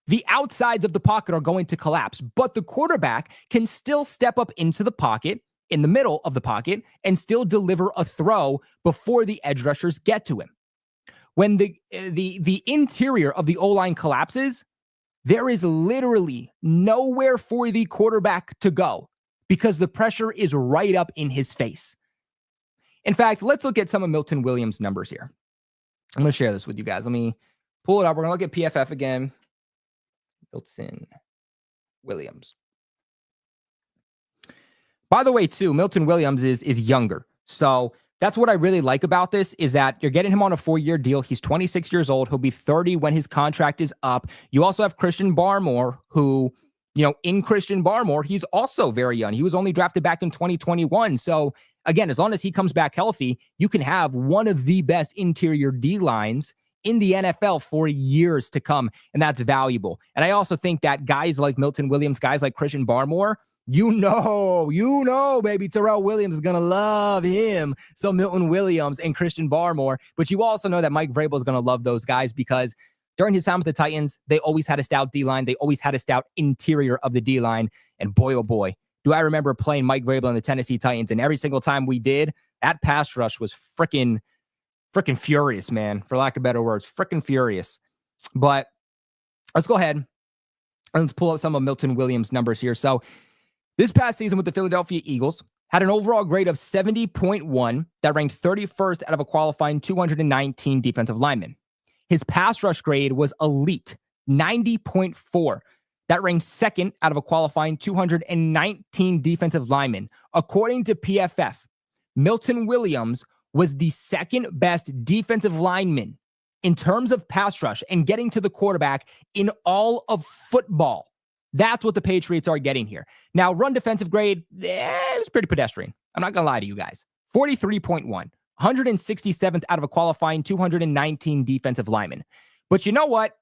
the outsides of the pocket are going to collapse, but the quarterback can still step up into the pocket, in the middle of the pocket, and still deliver a throw before the edge rushers get to him. When the interior of the O-line collapses, there is literally nowhere for the quarterback to go because the pressure is right up in his face. In fact, let's look at some of Milton Williams' numbers here. I'm going to share this with you guys. Let me pull it up. We're going to look at PFF again. Milton Williams. By the way, too, Milton Williams is younger. So that's what I really like about this is that you're getting him on a 4-year deal. He's 26 years old. He'll be 30 when his contract is up. You also have Christian Barmore, who, in Christian Barmore, he's also very young. He was only drafted back in 2021. So again, as long as he comes back healthy, you can have one of the best interior D lines in the NFL for years to come. And that's valuable. And I also think that guys like Milton Williams, guys like Christian Barmore, Baby, Terrell Williams is going to love him. So Milton Williams and Christian Barmore. But you also know that Mike Vrabel is going to love those guys because during his time with the Titans, they always had a stout D-line. They always had a stout interior of the D-line. And boy, oh boy, do I remember playing Mike Vrabel and the Tennessee Titans. And every single time we did, that pass rush was freaking furious, man, for lack of better words. Freaking furious. But let's go ahead and let's pull out some of Milton Williams' numbers here. So this past season with the Philadelphia Eagles, had an overall grade of 70.1 that ranked 31st out of a qualifying 219 defensive linemen. His pass rush grade was elite, 90.4. That ranked second out of a qualifying 219 defensive linemen. According to PFF, Milton Williams was the second best defensive lineman in terms of pass rush and getting to the quarterback in all of football. That's what the Patriots are getting here. Now, run defensive grade, it was pretty pedestrian. I'm not going to lie to you guys. 43.1, 167th out of a qualifying 219 defensive linemen. But you know what?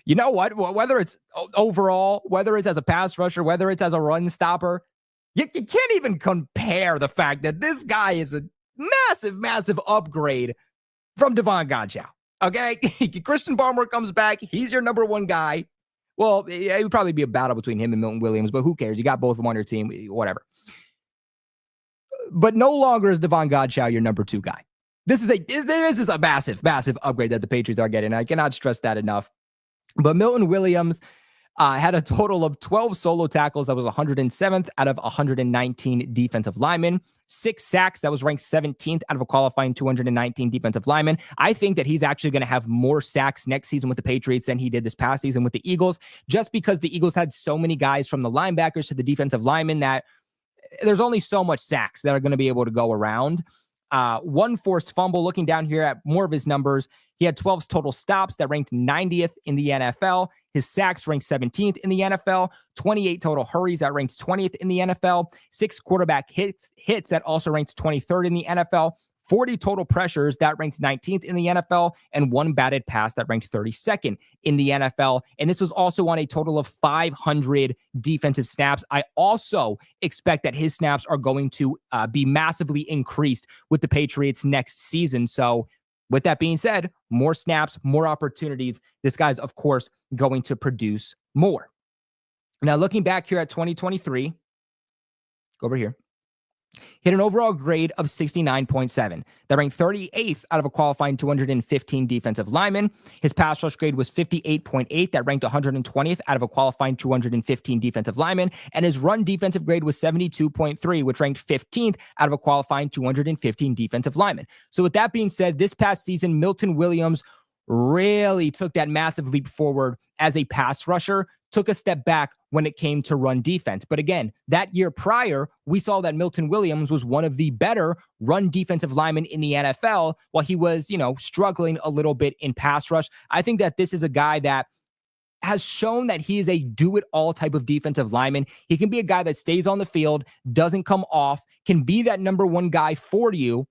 Whether it's overall, whether it's as a pass rusher, whether it's as a run stopper, you can't even compare the fact that this guy is a massive upgrade from Devon Godchaux. Okay? Christian Barmore comes back. He's your number one guy. Well, it would probably be a battle between him and Milton Williams, but who cares? You got both of them on your team, whatever. But no longer is Devon Godchaux your number two guy. This is a massive upgrade that the Patriots are getting. I cannot stress that enough. But Milton Williams had a total of 12 solo tackles. That was 107th out of 119 defensive linemen. 6 sacks. That was ranked 17th out of a qualifying 219 defensive linemen. I think that he's actually going to have more sacks next season with the Patriots than he did this past season with the Eagles, just because the Eagles had so many guys from the linebackers to the defensive linemen that there's only so much sacks that are going to be able to go around. One forced fumble. Looking down here at more of his numbers, he had 12 total stops that ranked 90th in the NFL. His sacks ranked 17th in the NFL. 28 total hurries that ranked 20th in the NFL. 6 quarterback hits that also ranked 23rd in the NFL. 40 total pressures that ranked 19th in the NFL, and 1 batted pass that ranked 32nd in the NFL. And this was also on a total of 500 defensive snaps. I also expect that his snaps are going to be massively increased with the Patriots next season. So with that being said, more snaps, more opportunities. This guy's, of course, going to produce more. Now, looking back here at 2023, go over here. Hit an overall grade of 69.7. That ranked 38th out of a qualifying 215 defensive linemen. His pass rush grade was 58.8. That ranked 120th out of a qualifying 215 defensive linemen. And his run defensive grade was 72.3, which ranked 15th out of a qualifying 215 defensive linemen. So with that being said, this past season, Milton Williams really took that massive leap forward as a pass rusher, took a step back when it came to run defense. But again, that year prior, we saw that Milton Williams was one of the better run defensive linemen in the NFL while he was, struggling a little bit in pass rush. I think that this is a guy that has shown that he is a do-it-all type of defensive lineman. He can be a guy that stays on the field, doesn't come off, can be that number one guy for you.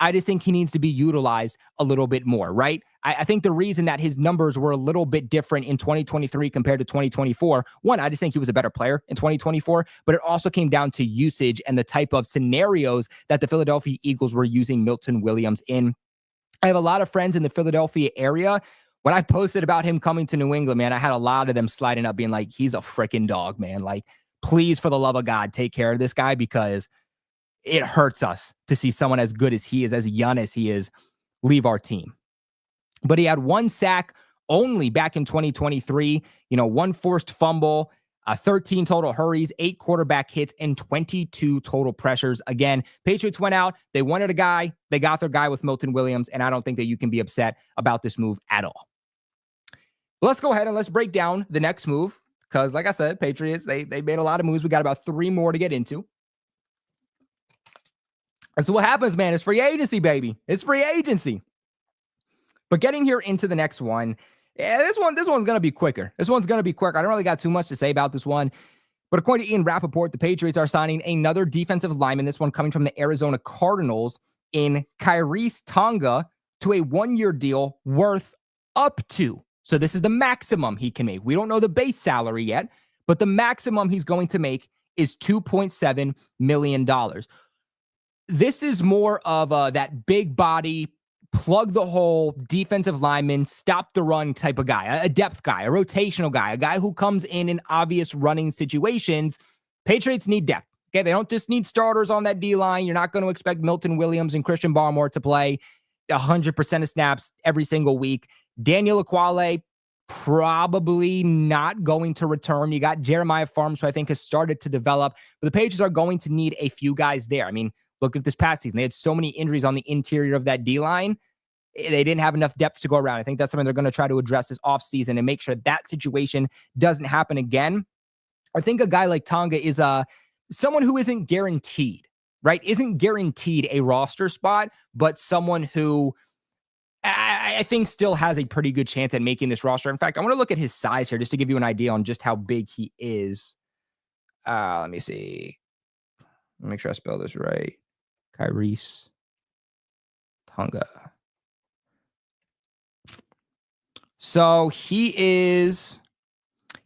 I just think he needs to be utilized a little bit more, right? I think the reason that his numbers were a little bit different in 2023 compared to 2024, one, I just think he was a better player in 2024, but it also came down to usage and the type of scenarios that the Philadelphia Eagles were using Milton Williams in. I have a lot of friends in the Philadelphia area. When I posted about him coming to New England, man, I had a lot of them sliding up being like, he's a freaking dog, man. Like, please, for the love of God, take care of this guy because it hurts us to see someone as good as he is, as young as he is, leave our team. But he had 1 sack only back in 2023, 1 forced fumble, 13 total hurries, 8 quarterback hits, and 22 total pressures. Again, Patriots went out. They wanted a guy. They got their guy with Milton Williams, and I don't think that you can be upset about this move at all. Let's go ahead and let's break down the next move because, like I said, Patriots, they made a lot of moves. We got about 3 more to get into. And so what happens, man, is free agency, baby. It's free agency. But getting here into the next one, this one's going to be quicker. This one's going to be quick. I don't really got too much to say about this one. But according to Ian Rappaport, the Patriots are signing another defensive lineman, this one coming from the Arizona Cardinals, in Kyrese Tonga to a 1-year deal worth up to. So this is the maximum he can make. We don't know the base salary yet, but the maximum he's going to make is $2.7 million. This is more of that big body, plug the hole, defensive lineman, stop the run type of guy, a depth guy, a rotational guy, a guy who comes in obvious running situations. Patriots need depth. Okay, they don't just need starters on that D-line. You're not going to expect Milton Williams and Christian Barmore to play 100% of snaps every single week. Daniel Ekuale, probably not going to return. You got Jeremiah Farms, who I think has started to develop, but the Patriots are going to need a few guys there. I mean, look at this past season. They had so many injuries on the interior of that D-line. They didn't have enough depth to go around. I think that's something they're going to try to address this offseason and make sure that situation doesn't happen again. I think a guy like Tonga is someone who isn't guaranteed, right? Isn't guaranteed a roster spot, but someone who I think still has a pretty good chance at making this roster. In fact, I want to look at his size here just to give you an idea on just how big he is. Let me see. Make sure I spell this right. Kyrese Tonga. So he's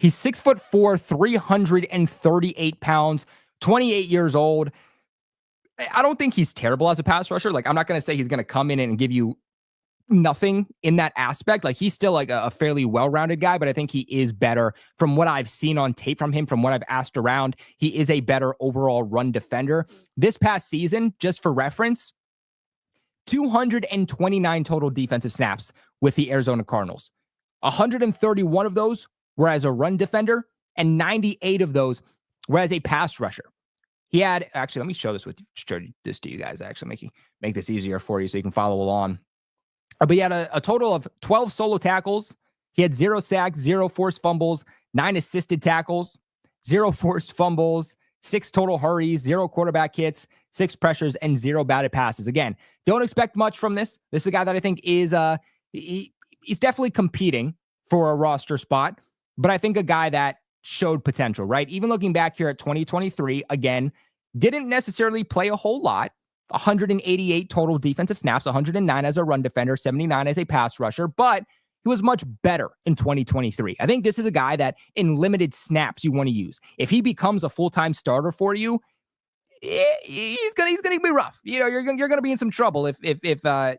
6'4", 338 pounds, 28 years old. I don't think he's terrible as a pass rusher. Like, I'm not going to say he's going to come in and give you nothing in that aspect. Like, he's still like a fairly well-rounded guy, but I think he is better from what I've seen on tape from him, from what I've asked around. He is a better overall run defender. This past season, just for reference, 229 total defensive snaps with the Arizona Cardinals. 131 of those were as a run defender, and 98 of those were as a pass rusher. He had, actually, let me show this to you guys, actually make this easier for you so you can follow along. But he had a total of 12 solo tackles. He had 0 sacks, 0 forced fumbles, 9 assisted tackles, 0 forced fumbles, 6 total hurries, 0 quarterback hits, 6 pressures, and 0 batted passes. Again, don't expect much from this. This is a guy that I think is he's definitely competing for a roster spot, but I think a guy that showed potential, right? Even looking back here at 2023, again, didn't necessarily play a whole lot. 188 total defensive snaps, 109 as a run defender, 79 as a pass rusher, but he was much better in 2023. I think this is a guy that in limited snaps you want to use. If he becomes a full-time starter for you, he's gonna be rough. You know, you're gonna be in some trouble if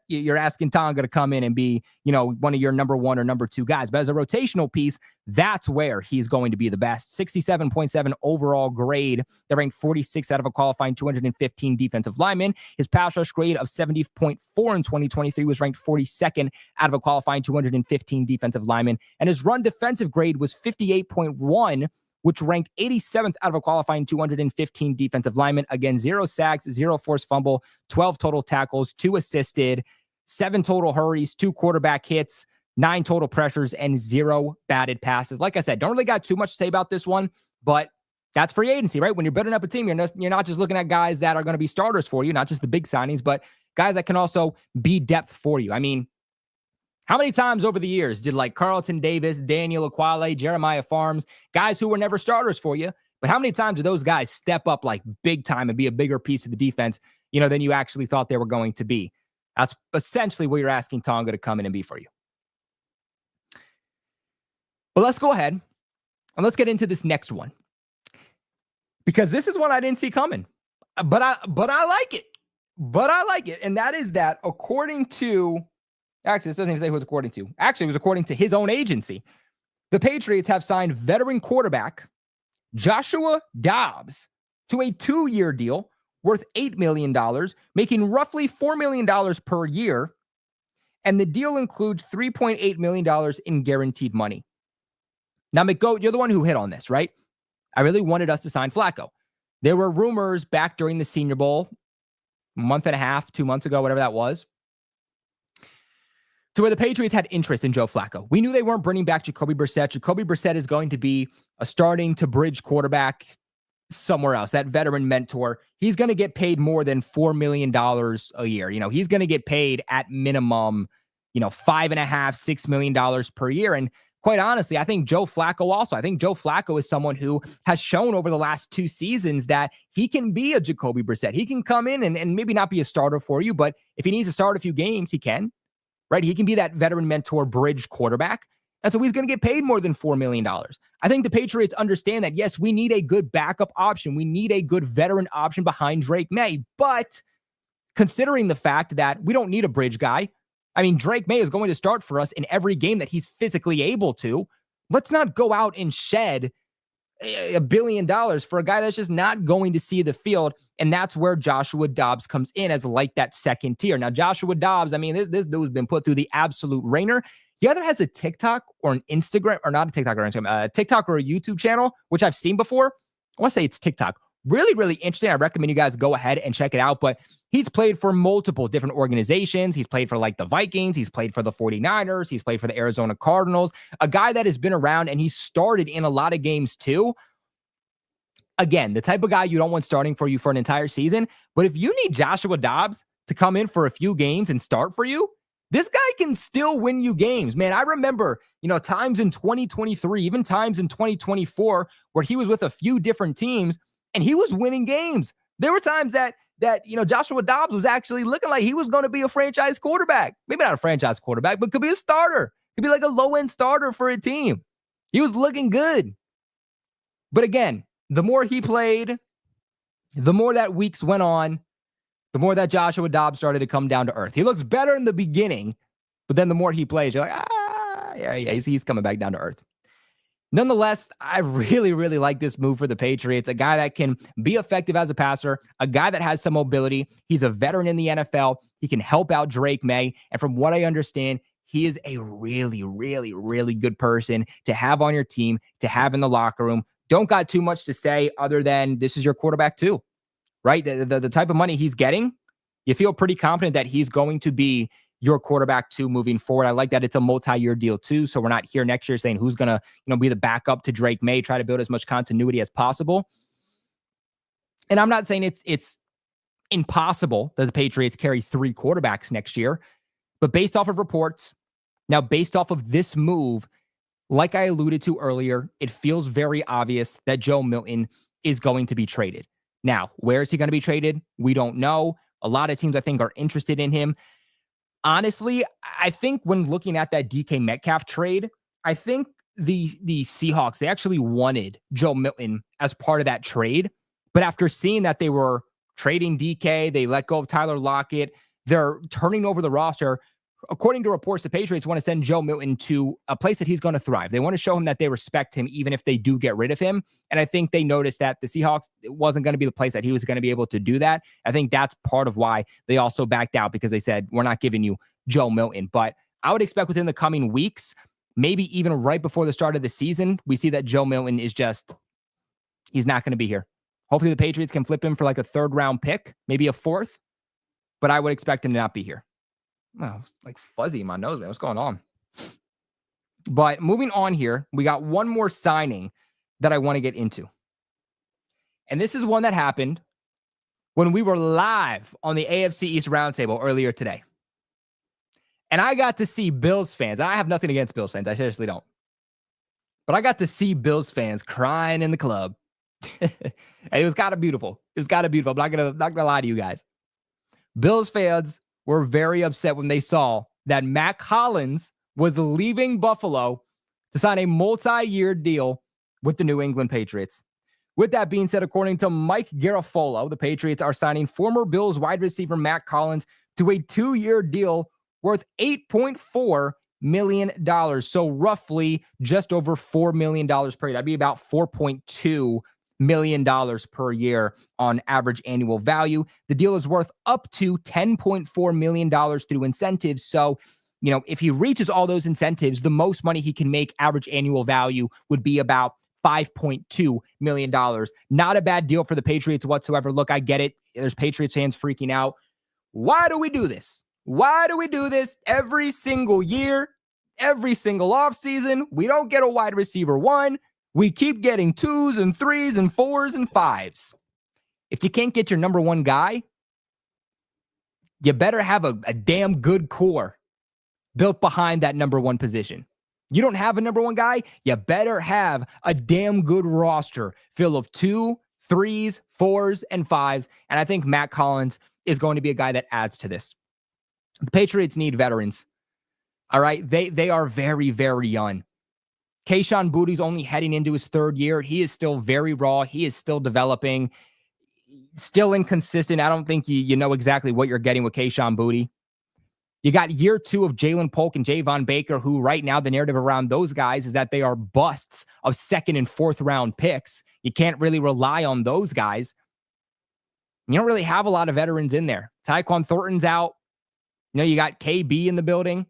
you're asking Tonga to come in and be, you know, one of your number 1 or number 2 guys. But as a rotational piece, that's where he's going to be the best. 67.7 overall grade. That ranked 46 out of a qualifying 215 defensive linemen. His pass rush grade of 70.4 in 2023 was ranked 42nd out of a qualifying 215 defensive linemen, and his run defensive grade was 58.1. which ranked 87th out of a qualifying 215 defensive linemen. Again, 0 sacks, 0 forced fumble, 12 total tackles, 2 assisted, 7 total hurries, 2 quarterback hits, 9 total pressures, and 0 batted passes. Like I said, don't really got too much to say about this one, but that's free agency, right? When you're building up a team, you're not just looking at guys that are going to be starters for you, not just the big signings, but guys that can also be depth for you. I mean, how many times over the years did like Carlton Davis, Daniel Ekuale, Jeremiah Farms, guys who were never starters for you, but how many times did those guys step up like big time and be a bigger piece of the defense, you know, than you actually thought they were going to be? That's essentially what you're asking Tonga to come in and be for you. But let's go ahead and let's get into this next one, because this is one I didn't see coming, but I like it. And that is that according to, actually, this doesn't even say who it's according to. Actually, it was according to his own agency. The Patriots have signed veteran quarterback Joshua Dobbs to a 2-year deal worth $8 million, making roughly $4 million per year. And the deal includes $3.8 million in guaranteed money. Now, McGoat, you're the one who hit on this, right? I really wanted us to sign Flacco. There were rumors back during the Senior Bowl, a month and a half, 2 months ago, whatever that was, to where the Patriots had interest in Joe Flacco. We knew they weren't bringing back Jacoby Brissett. Jacoby Brissett is going to be a starting to bridge quarterback somewhere else, that veteran mentor. He's going to get paid more than $4 million a year. You know, he's going to get paid at minimum, you know, $5.5–6 million per year. And quite honestly, I think Joe Flacco is someone who has shown over the last 2 seasons that he can be a Jacoby Brissett. He can come in and maybe not be a starter for you, but if he needs to start a few games, he can. Right? He can be that veteran mentor bridge quarterback. And so he's going to get paid more than $4 million. I think the Patriots understand that, yes, we need a good backup option. We need a good veteran option behind Drake May. But considering the fact that we don't need a bridge guy, I mean, Drake May is going to start for us in every game that he's physically able to. Let's not go out and shed $1 billion for a guy that's just not going to see the field. And that's where Joshua Dobbs comes in as like that second tier. Now, Joshua Dobbs, I mean, this dude's been put through the absolute ringer. He either has a TikTok or an Instagram, or not a TikTok or Instagram, a TikTok or a YouTube channel, which I've seen before. I want to say it's TikTok. Really, really interesting. I recommend you guys go ahead and check it out. But he's played for multiple different organizations. He's played for like the Vikings. He's played for the 49ers. He's played for the Arizona Cardinals. A guy that has been around, and he started in a lot of games too. Again, the type of guy you don't want starting for you for an entire season. But if you need Joshua Dobbs to come in for a few games and start for you, this guy can still win you games, man. I remember, times in 2023, even times in 2024, where he was with a few different teams and he was winning games. There were times that Joshua Dobbs was actually looking like he was going to be a franchise quarterback. Maybe not a franchise quarterback, but could be a starter. Could be like a low-end starter for a team. He was looking good. But again, the more he played, the more that weeks went on, the more that Joshua Dobbs started to come down to earth. He looks better in the beginning, but then the more he plays, you're like, he's coming back down to earth. Nonetheless, I really, really like this move for the Patriots. A guy that can be effective as a passer, a guy that has some mobility. He's a veteran in the NFL. He can help out Drake May. And from what I understand, he is a really, really, really good person to have on your team, to have in the locker room. Don't got too much to say other than this is your quarterback too. Right? The type of money he's getting, you feel pretty confident that he's going to be your quarterback too moving forward. I like that it's a multi-year deal too. So we're not here next year saying who's going to, be the backup to Drake May, try to build as much continuity as possible. And I'm not saying it's impossible that the Patriots carry 3 quarterbacks next year, but based off of reports, now based off of this move, like I alluded to earlier, it feels very obvious that Joe Milton is going to be traded. Now, where is he going to be traded? We don't know. A lot of teams, I think, are interested in him. Honestly, I think when looking at that DK Metcalf trade, I think the Seahawks, they actually wanted Joe Milton as part of that trade. But after seeing that they were trading DK, they let go of Tyler Lockett, they're turning over the roster. According to reports, the Patriots want to send Joe Milton to a place that he's going to thrive. They want to show him that they respect him, even if they do get rid of him. And I think they noticed that the Seahawks wasn't going to be the place that he was going to be able to do that. I think that's part of why they also backed out, because they said, we're not giving you Joe Milton. But I would expect within the coming weeks, maybe even right before the start of the season, we see that Joe Milton is he's not going to be here. Hopefully the Patriots can flip him for like a 3rd round pick, maybe a 4th, but I would expect him to not be here. Oh, like fuzzy in my nose, man. What's going on? But moving on here, we got one more signing that I want to get into. And this is one that happened when we were live on the AFC East Roundtable earlier today. And I got to see Bills fans. I have nothing against Bills fans. I seriously don't. But I got to see Bills fans crying in the club. And it was kind of beautiful. I'm not gonna lie to you guys. Bills fans were very upset when they saw that Mac Hollins was leaving Buffalo to sign a multi-year deal with the New England Patriots. With that being said, according to Mike Garafolo, the Patriots are signing former Bills wide receiver Mac Hollins to a 2-year deal worth $8.4 million. So roughly just over $4 million per year. That'd be about $4.2 million per year on average annual value. The deal is worth up to $10.4 million through incentives. So, if he reaches all those incentives, the most money he can make average annual value would be about $5.2 million. Not a bad deal for the Patriots whatsoever. Look, I get it. There's Patriots fans freaking out. Why do we do this? Why do we do this every single year, every single offseason? We don't get a wide receiver 1. We keep getting 2s and 3s and 4s and 5s. If you can't get your number 1 guy, you better have a damn good core built behind that number 1 position. You don't have a number 1 guy, you better have a damn good roster full of 2, 3s, 4s, and 5s. And I think Mac Hollins is going to be a guy that adds to this. The Patriots need veterans. All right. They are very, very young. Kayshon Boutte's only heading into his third year. He is still very raw. He is still developing, still inconsistent. I don't think you know exactly what you're getting with Kayshon Boutte. You got year 2 of Jalen Polk and Javon Baker, who right now the narrative around those guys is that they are busts of 2nd and 4th round picks. You can't really rely on those guys. You don't really have a lot of veterans in there. Tyquan Thornton's out. You know, you got KB in the building.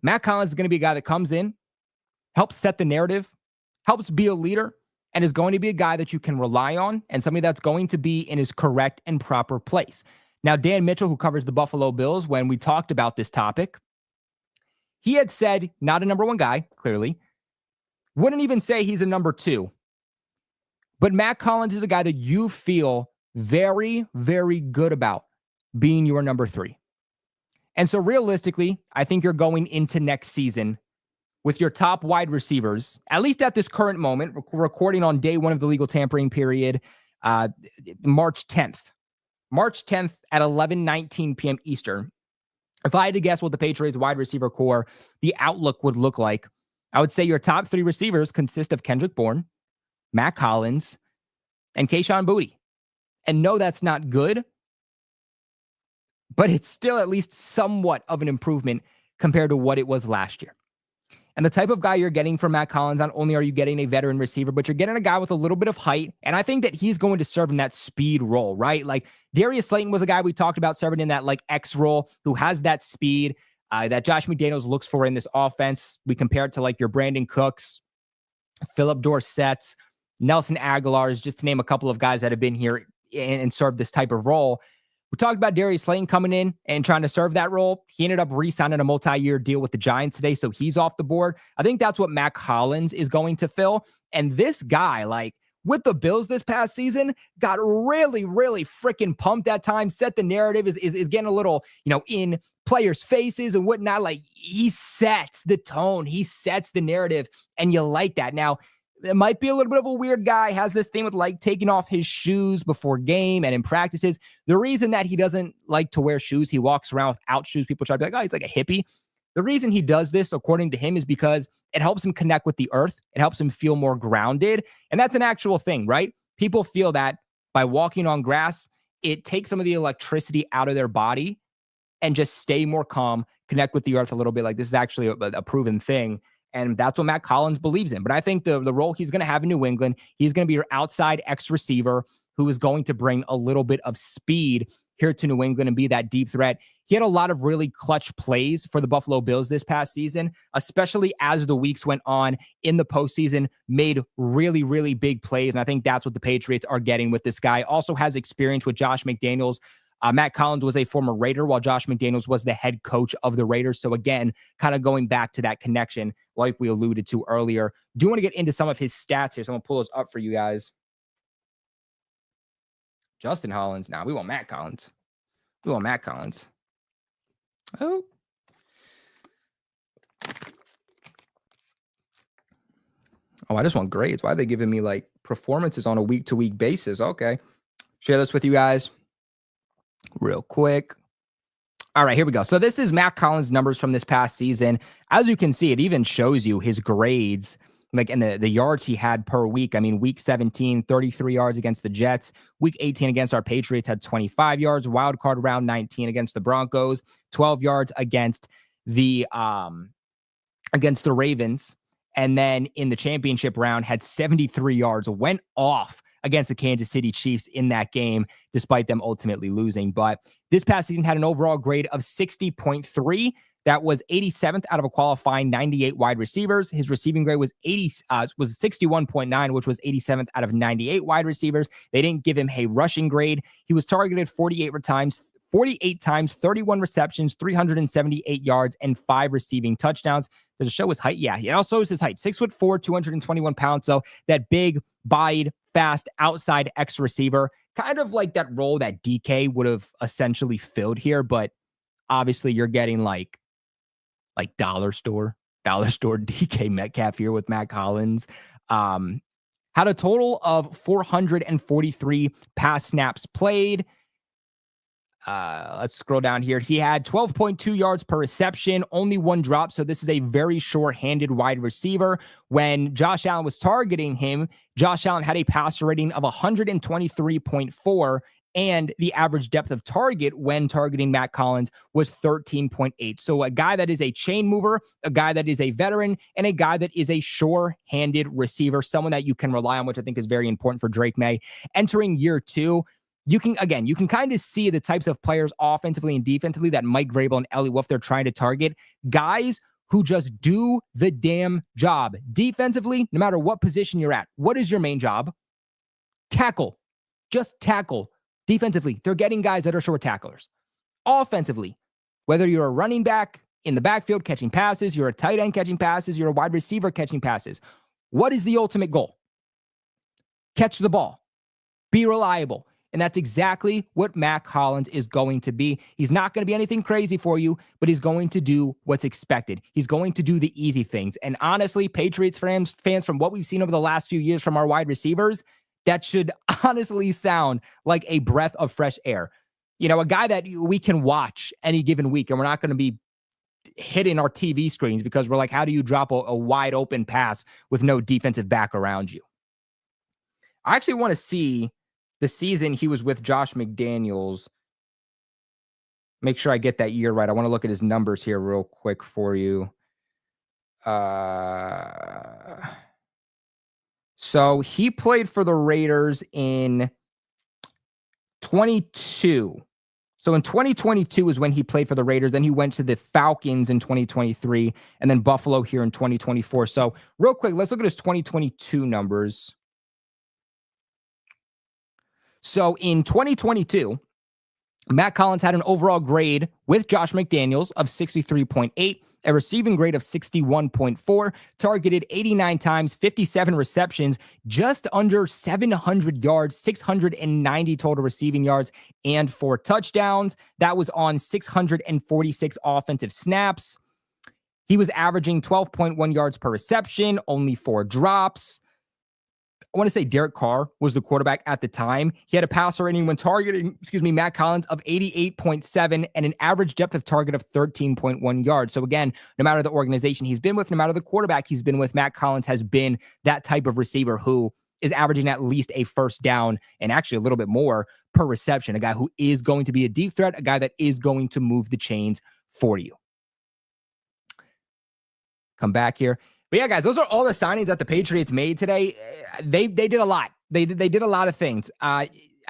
Matt Collins is going to be a guy that comes in, helps set the narrative, helps be a leader, and is going to be a guy that you can rely on and somebody that's going to be in his correct and proper place. Now, Dan Mitchell, who covers the Buffalo Bills, when we talked about this topic, he had said, not a number 1 guy, clearly, wouldn't even say he's a number 2. But Matt Collins is a guy that you feel very, very good about being your number 3. And so realistically, I think you're going into next season with your top wide receivers, at least at this current moment, recording on day 1 of the legal tampering period, March 10th. March 10th at 11:19 p.m. Eastern. If I had to guess what the Patriots wide receiver core, the outlook would look like, I would say your top 3 receivers consist of Kendrick Bourne, Matt Collins, and Kayshon Boutte. And no, that's not good, but it's still at least somewhat of an improvement compared to what it was last year. And the type of guy you're getting from Matt Collins, not only are you getting a veteran receiver, but you're getting a guy with a little bit of height. And I think that he's going to serve in that speed role, right? Like Darius Slayton was a guy we talked about serving in that like X role who has that speed that Josh McDaniels looks for in this offense. We compare it to like your Brandon Cooks, Phillip Dorsett's, Nelson Aguilar's, just to name a couple of guys that have been here and served this type of role. We talked about Darius Slayton coming in and trying to serve that role. He ended up re-signing a multi-year deal with the Giants today, so he's off the board. I think that's what Matt Collins is going to fill. And this guy, like, with the Bills this past season, got really, really freaking pumped at times, set the narrative, is getting a little, you know, in players' faces and whatnot. Like, he sets the tone. He sets the narrative, and you like that. Now, it might be a little bit of a weird guy, has this thing with like taking off his shoes before game and in practices. The reason that he doesn't like to wear shoes, he walks around without shoes. People try to be like, oh, he's like a hippie. The reason he does this, according to him, is because it helps him connect with the earth. It helps him feel more grounded. And that's an actual thing, right? People feel that by walking on grass, it takes some of the electricity out of their body and just stay more calm, connect with the earth a little bit. Like this is actually a proven thing. And that's what Matt Collins believes in. But I think the role he's going to have in New England, he's going to be your outside X receiver who is going to bring a little bit of speed here to New England and be that deep threat. He had a lot of really clutch plays for the Buffalo Bills this past season, especially as the weeks went on in the postseason, made really, really big plays. And I think that's what the Patriots are getting with this guy. Also has experience with Josh McDaniels. Matt Collins was a former Raider while Josh McDaniels was the head coach of the Raiders. So again, kind of going back to that connection like we alluded to earlier. Do want to get into some of his stats here. So I'm going to pull those up for you guys. Justin Hollins. Nah, we want Matt Collins. We want Matt Collins. Oh. Oh, I just want grades. Why are they giving me like performances on a week-to-week basis? Okay. Share this with you guys real quick. All right, here we go. So this is Matt Collins' numbers from this past season. As you can see, it even shows you his grades, like in the yards he had per week. I mean, week 17, 33 yards against the Jets. Week 18 against our Patriots had 25 yards. Wild card round 19 against the Broncos. 12 yards against the Ravens. And then in the championship round had 73 yards. Went off against the Kansas City Chiefs in that game, despite them ultimately losing. But this past season had an overall grade of 60.3. That was 87th out of a qualifying 98 wide receivers. His receiving grade was 61.9, which was 87th out of 98 wide receivers. They didn't give him a rushing grade. He was targeted 48 times, 31 receptions, 378 yards, and 5 receiving touchdowns. Does it show his height? Yeah, it also shows his height. 6'4", 221 pounds. So that big, bodied, fast, outside X receiver, kind of like that role that DK would have essentially filled here. But obviously you're getting like dollar store DK Metcalf here with Matt Collins. Had a total of 443 pass snaps played. Let's scroll down here. He had 12.2 yards per reception, only 1 drop. So this is a very sure-handed wide receiver. When Josh Allen was targeting him, Josh Allen had a passer rating of 123.4, and the average depth of target when targeting Matt Collins was 13.8. So a guy that is a chain mover, a guy that is a veteran, and a guy that is a sure-handed receiver, someone that you can rely on, which I think is very important for Drake May. Entering year 2, you can kind of see the types of players offensively and defensively that Mike Vrabel and Elliott Wolf, they're trying to target. Guys who just do the damn job. Defensively, no matter what position you're at, what is your main job? Tackle. Just tackle. Defensively, they're getting guys that are short tacklers. Offensively, whether you're a running back in the backfield catching passes, you're a tight end catching passes, you're a wide receiver catching passes, what is the ultimate goal? Catch the ball. Be reliable. And that's exactly what Matt Collins is going to be. He's not going to be anything crazy for you, but he's going to do what's expected. He's going to do the easy things. And honestly, Patriots fans, from what we've seen over the last few years from our wide receivers, that should honestly sound like a breath of fresh air. You know, a guy that we can watch any given week, and we're not going to be hitting our TV screens because we're like, how do you drop a wide open pass with no defensive back around you? I actually want to see the season he was with Josh McDaniels. Make sure I get that year right. I want to look at his numbers here real quick for you. So he played for the Raiders in 22. So in 2022 is when he played for the Raiders. Then he went to the Falcons in 2023 and then Buffalo here in 2024. So real quick, let's look at his 2022 numbers. So in 2022, Matt Collins had an overall grade with Josh McDaniels of 63.8, a receiving grade of 61.4, targeted 89 times, 57 receptions, just under 700 yards, 690 total receiving yards, and 4 touchdowns. That was on 646 offensive snaps. He was averaging 12.1 yards per reception, only 4 drops. I want to say Derek Carr was the quarterback at the time. He had a passer rating when targeting, Matt Collins of 88.7 and an average depth of target of 13.1 yards. So again, no matter the organization he's been with, no matter the quarterback he's been with, Matt Collins has been that type of receiver who is averaging at least a first down and actually a little bit more per reception. A guy who is going to be a deep threat, a guy that is going to move the chains for you. Come back here. But yeah, guys, those are all the signings that the Patriots made today. They did a lot. They did a lot of things. I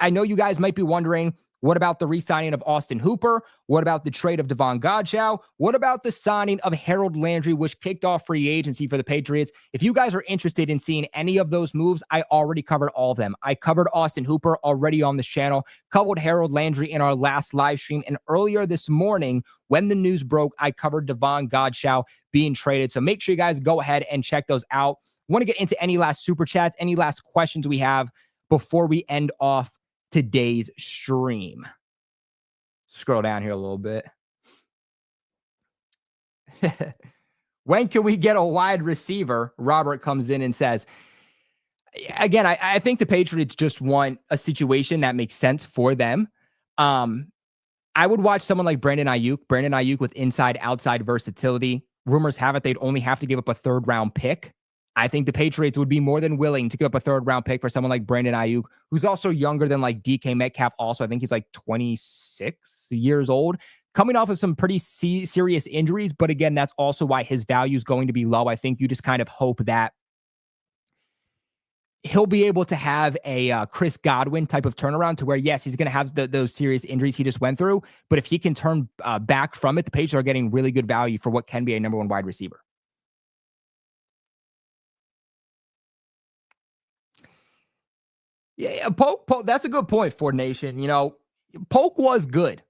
know you guys might be wondering, what about the re-signing of Austin Hooper? What about the trade of Davon Godchaux? What about the signing of Harold Landry, which kicked off free agency for the Patriots? If you guys are interested in seeing any of those moves, I already covered all of them. I covered Austin Hooper already on this channel, covered Harold Landry in our last live stream, and earlier this morning, when the news broke, I covered Davon Godchaux being traded. So make sure you guys go ahead and check those out. Want to get into any last super chats, any last questions we have before we end off today's stream? Scroll down here a little bit. When can we get a wide receiver? Robert comes in and says, again, I think the Patriots just want a situation that makes sense for them. I would watch someone like Brandon Ayuk with inside-outside versatility. Rumors have it they'd only have to give up a third-round pick. I think the Patriots would be more than willing to give up a third-round pick for someone like Brandon Ayuk, who's also younger than like DK Metcalf also. I think he's like 26 years old, coming off of some pretty serious injuries. But again, that's also why his value is going to be low. I think you just kind of hope that he'll be able to have a Chris Godwin type of turnaround to where, yes, he's going to have those serious injuries he just went through. But if he can turn back from it, the Patriots are getting really good value for what can be a number 1 wide receiver. Yeah, Polk, that's a good point, Ford Nation. You know, Polk was good.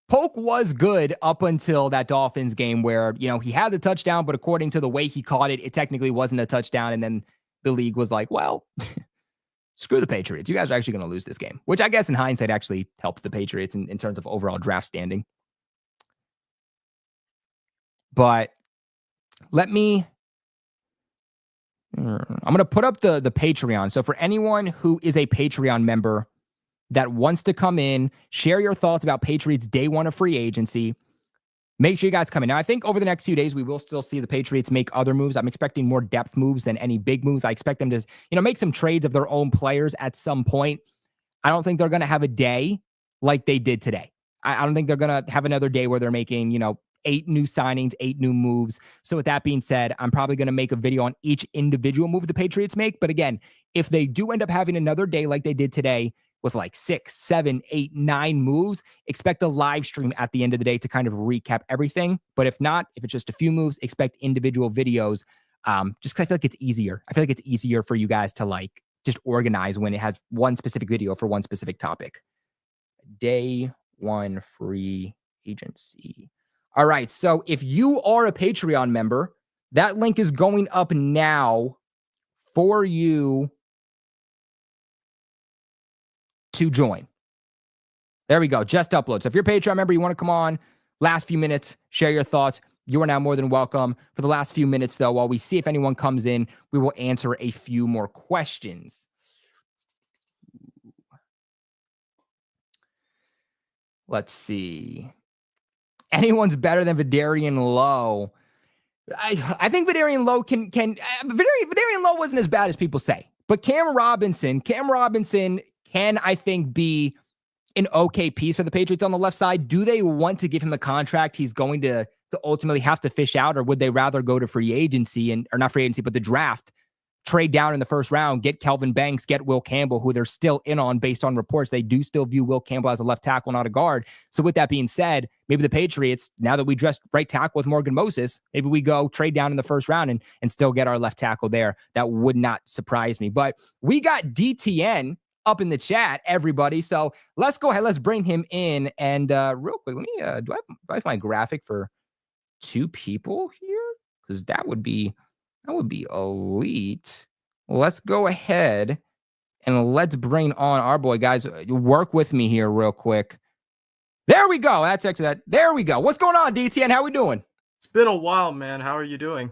Polk was good up until that Dolphins game where, you know, he had the touchdown, but according to the way he caught it, it technically wasn't a touchdown. And then the league was like, well, screw the Patriots. You guys are actually going to lose this game, which I guess in hindsight actually helped the Patriots in terms of overall draft standing. But I'm going to put up the Patreon. So for anyone who is a Patreon member, that wants to come in, share your thoughts about Patriots day one of free agency, make sure you guys come in. Now, I think over the next few days, we will still see the Patriots make other moves. I'm expecting more depth moves than any big moves. I expect them to, make some trades of their own players at some point. I don't think they're going to have a day like they did today. I don't think they're going to have another day where they're making, 8 new signings, 8 new moves. So with that being said, I'm probably going to make a video on each individual move the Patriots make. But again, if they do end up having another day like they did today with like 6, 7, 8, 9 moves, expect a live stream at the end of the day to kind of recap everything. But if not, if it's just a few moves, expect individual videos. Just because I feel like it's easier. I feel like it's easier for you guys to just organize when it has one specific video for one specific topic. Day one free agency. All right. So if you are a Patreon member, that link is going up now for you to join. There we go. Just upload. So if you're a Patreon member, you want to come on, last few minutes, share your thoughts. You are now more than welcome. For the last few minutes, though, while we see if anyone comes in, we will answer a few more questions. Let's see. Anyone's better than Vidarian Lowe. I think Vidarian Lowe can Vidarian Lowe wasn't as bad as people say. But Cam Robinson can, I think, be an okay piece for the Patriots on the left side. Do they want to give him the contract he's going to ultimately have to fish out, or would they rather go to free agency or not free agency, but the draft, trade down in the first round, get Kelvin Banks, get Will Campbell, who they're still in on based on reports. They do still view Will Campbell as a left tackle, not a guard. So with that being said, maybe the Patriots, now that we dressed right tackle with Morgan Moses, maybe we go trade down in the first round and still get our left tackle there. That would not surprise me. But we got DTN up in the chat, everybody. So let's go ahead. Let's bring him in. And real quick, let me, do I have my graphic for 2 people here? Because that would be elite. Let's go ahead and let's bring on our boy, guys. Work with me here real quick. There we go. That's actually that. There we go. What's going on, DTN? How we doing? It's been a while, man. How are you doing?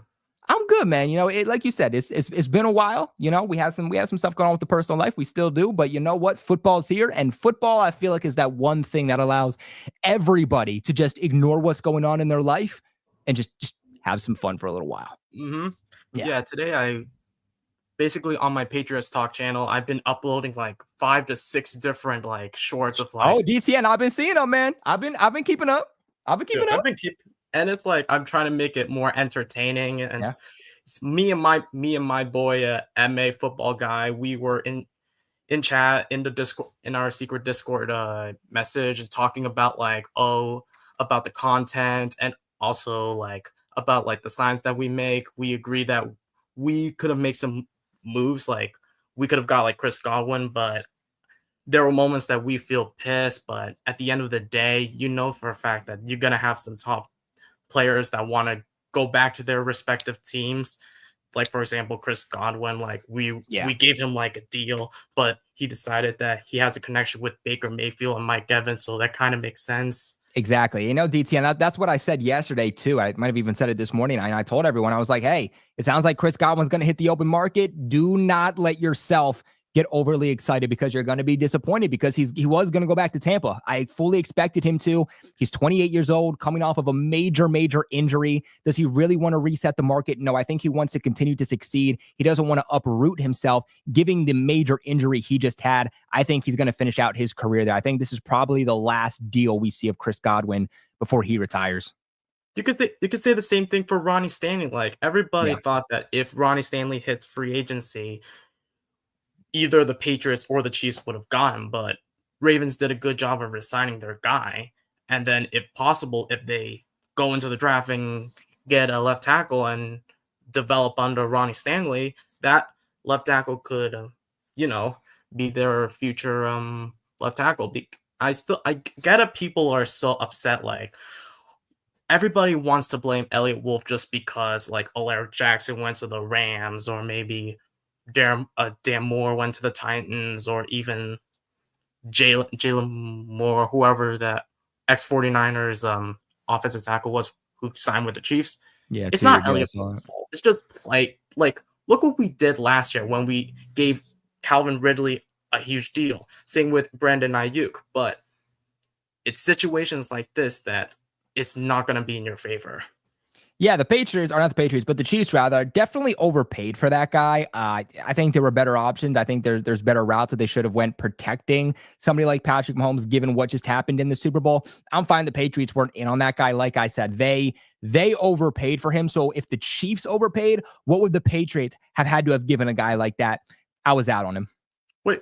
I'm good, man. Like you said, it's been a while. We have some stuff going on with the personal life. We still do, but you know what? Football's here, and football, I feel like, is that one thing that allows everybody to just ignore what's going on in their life and just have some fun for a little while. Mm-hmm. Yeah, today I basically on my Patriots Talk channel, I've been uploading like 5 to 6 different shorts of DTN, I've been seeing them, man. I've been keeping up. And it's like I'm trying to make it more entertaining. And it's me and my boy MA football guy. We were in chat in the Discord, in our secret Discord message, talking about about the content, and also about the signs that we make. We agree that we could have made some moves. We could have got Chris Godwin, but there were moments that we feel pissed. But at the end of the day, for a fact that you're gonna have some top players that want to go back to their respective teams. For example, Chris Godwin, we gave him a deal, but he decided that he has a connection with Baker Mayfield and Mike Evans, so that kind of makes sense. Exactly. DTN, that's what I said yesterday too. I might have even said it this morning. I told everyone, I was like, hey, it sounds like Chris Godwin's going to hit the open market. Do not let yourself get overly excited, because you're going to be disappointed, because he was going to go back to Tampa. I fully expected him to. He's 28 years old, coming off of a major injury. Does he really want to reset the market? No, I think he wants to continue to succeed. He doesn't want to uproot himself, giving the major injury he just had. I think he's going to finish out his career there. I think this is probably the last deal we see of Chris Godwin before he retires. You could say the same thing for Ronnie Stanley. Everybody thought that if Ronnie Stanley hits free agency, either the Patriots or the Chiefs would have got him, but Ravens did a good job of resigning their guy. And then, if possible, if they go into the draft and get a left tackle and develop under Ronnie Stanley, that left tackle could, be their future left tackle. I get it. People are so upset. Everybody wants to blame Elliott Wolf just because Alaric Jackson went to the Rams, or maybe Dan Moore went to the Titans, or even Jalen Moore, whoever that ex-49ers offensive tackle was who signed with the Chiefs. Yeah, it's not Elliott's fault. It's just look what we did last year when we gave Calvin Ridley a huge deal. Same with Brandon Ayuk, but it's situations like this that it's not going to be in your favor. Yeah, the Patriots are not the Patriots, but the Chiefs rather definitely overpaid for that guy. I think there were better options. I think there's better routes that they should have went protecting somebody like Patrick Mahomes, given what just happened in the Super Bowl. I'm fine the Patriots weren't in on that guy. Like I said, they overpaid for him. So if the Chiefs overpaid, what would the Patriots have had to have given a guy like that? I was out on him. Wait,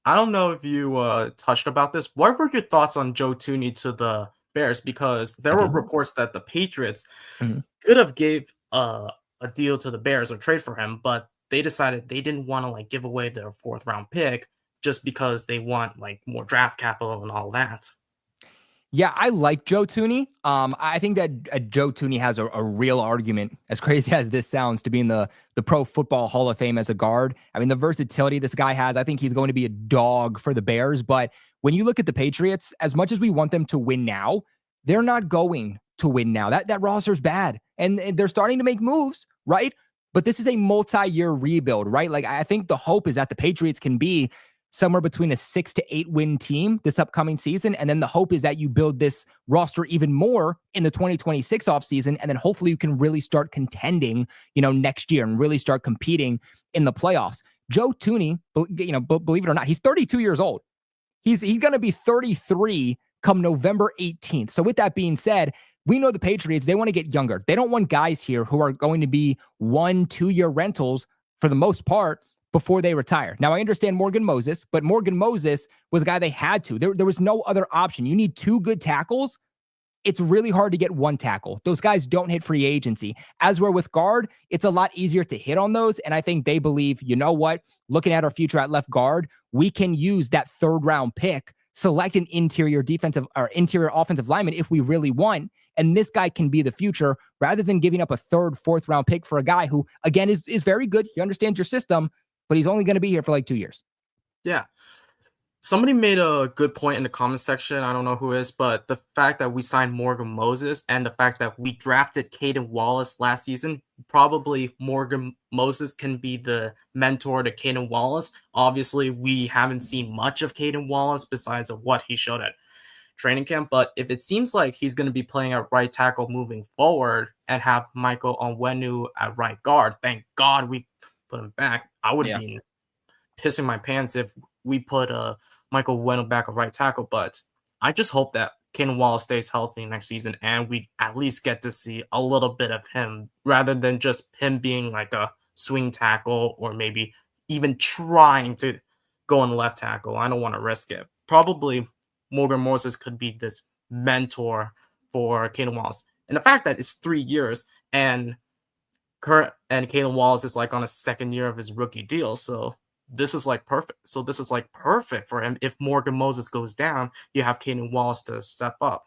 I don't know if you touched about this. What were your thoughts on Joe Thuney to the Bears? Because there were reports that the Patriots could have gave a deal to the Bears or trade for him, but they decided they didn't want to give away their 4th round pick just because they want more draft capital and all that. Yeah, I like Joe Thuney. I think that Joe Thuney has a real argument, as crazy as this sounds, to be in the Pro Football Hall of Fame as a guard. I mean, the versatility this guy has, I think he's going to be a dog for the Bears. But when you look at the Patriots, as much as we want them to win now, they're not going to win now. That roster's bad. And they're starting to make moves, right? But this is a multi-year rebuild, right? I think the hope is that the Patriots can be somewhere between a 6 to 8 win team this upcoming season. And then the hope is that you build this roster even more in the 2026 offseason. And then hopefully you can really start contending, next year and really start competing in the playoffs. Joe Thuney, believe it or not, he's 32 years old. He's going to be 33 come November 18th. So with that being said, we know the Patriots, they want to get younger. They don't want guys here who are going to be 1-2 year rentals for the most part before they retire. Now, I understand Morgan Moses, but Morgan Moses was a guy they had to. There was no other option. You need 2 good tackles. It's really hard to get 1 tackle. Those guys don't hit free agency. As we're with guard, it's a lot easier to hit on those. And I think they believe, you know what, looking at our future at left guard, we can use that 3rd round pick, select an interior defensive or interior offensive lineman if we really want. And this guy can be the future rather than giving up a 3rd, 4th round pick for a guy who, again, is very good. He understands your system, but he's only going to be here for 2 years. Yeah. Somebody made a good point in the comment section. I don't know who is, but the fact that we signed Morgan Moses and the fact that we drafted Caden Wallace last season, probably Morgan Moses can be the mentor to Caden Wallace. Obviously, we haven't seen much of Caden Wallace besides of what he showed at training camp. But if it seems like he's going to be playing at right tackle moving forward and have Michael Onwenu at right guard, thank God we put him back. I would be pissing my pants if we put Michael Onwenu back at right tackle, but I just hope that Caden Wallace stays healthy next season and we at least get to see a little bit of him rather than just him being a swing tackle or maybe even trying to go on the left tackle. I don't want to risk it. Probably Morgan Moses could be this mentor for Caden Wallace. And the fact that it's 3 years and Caden Wallace is on a 2nd year of his rookie deal. So this is perfect. So this is perfect for him. If Morgan Moses goes down, you have Caden Wallace to step up.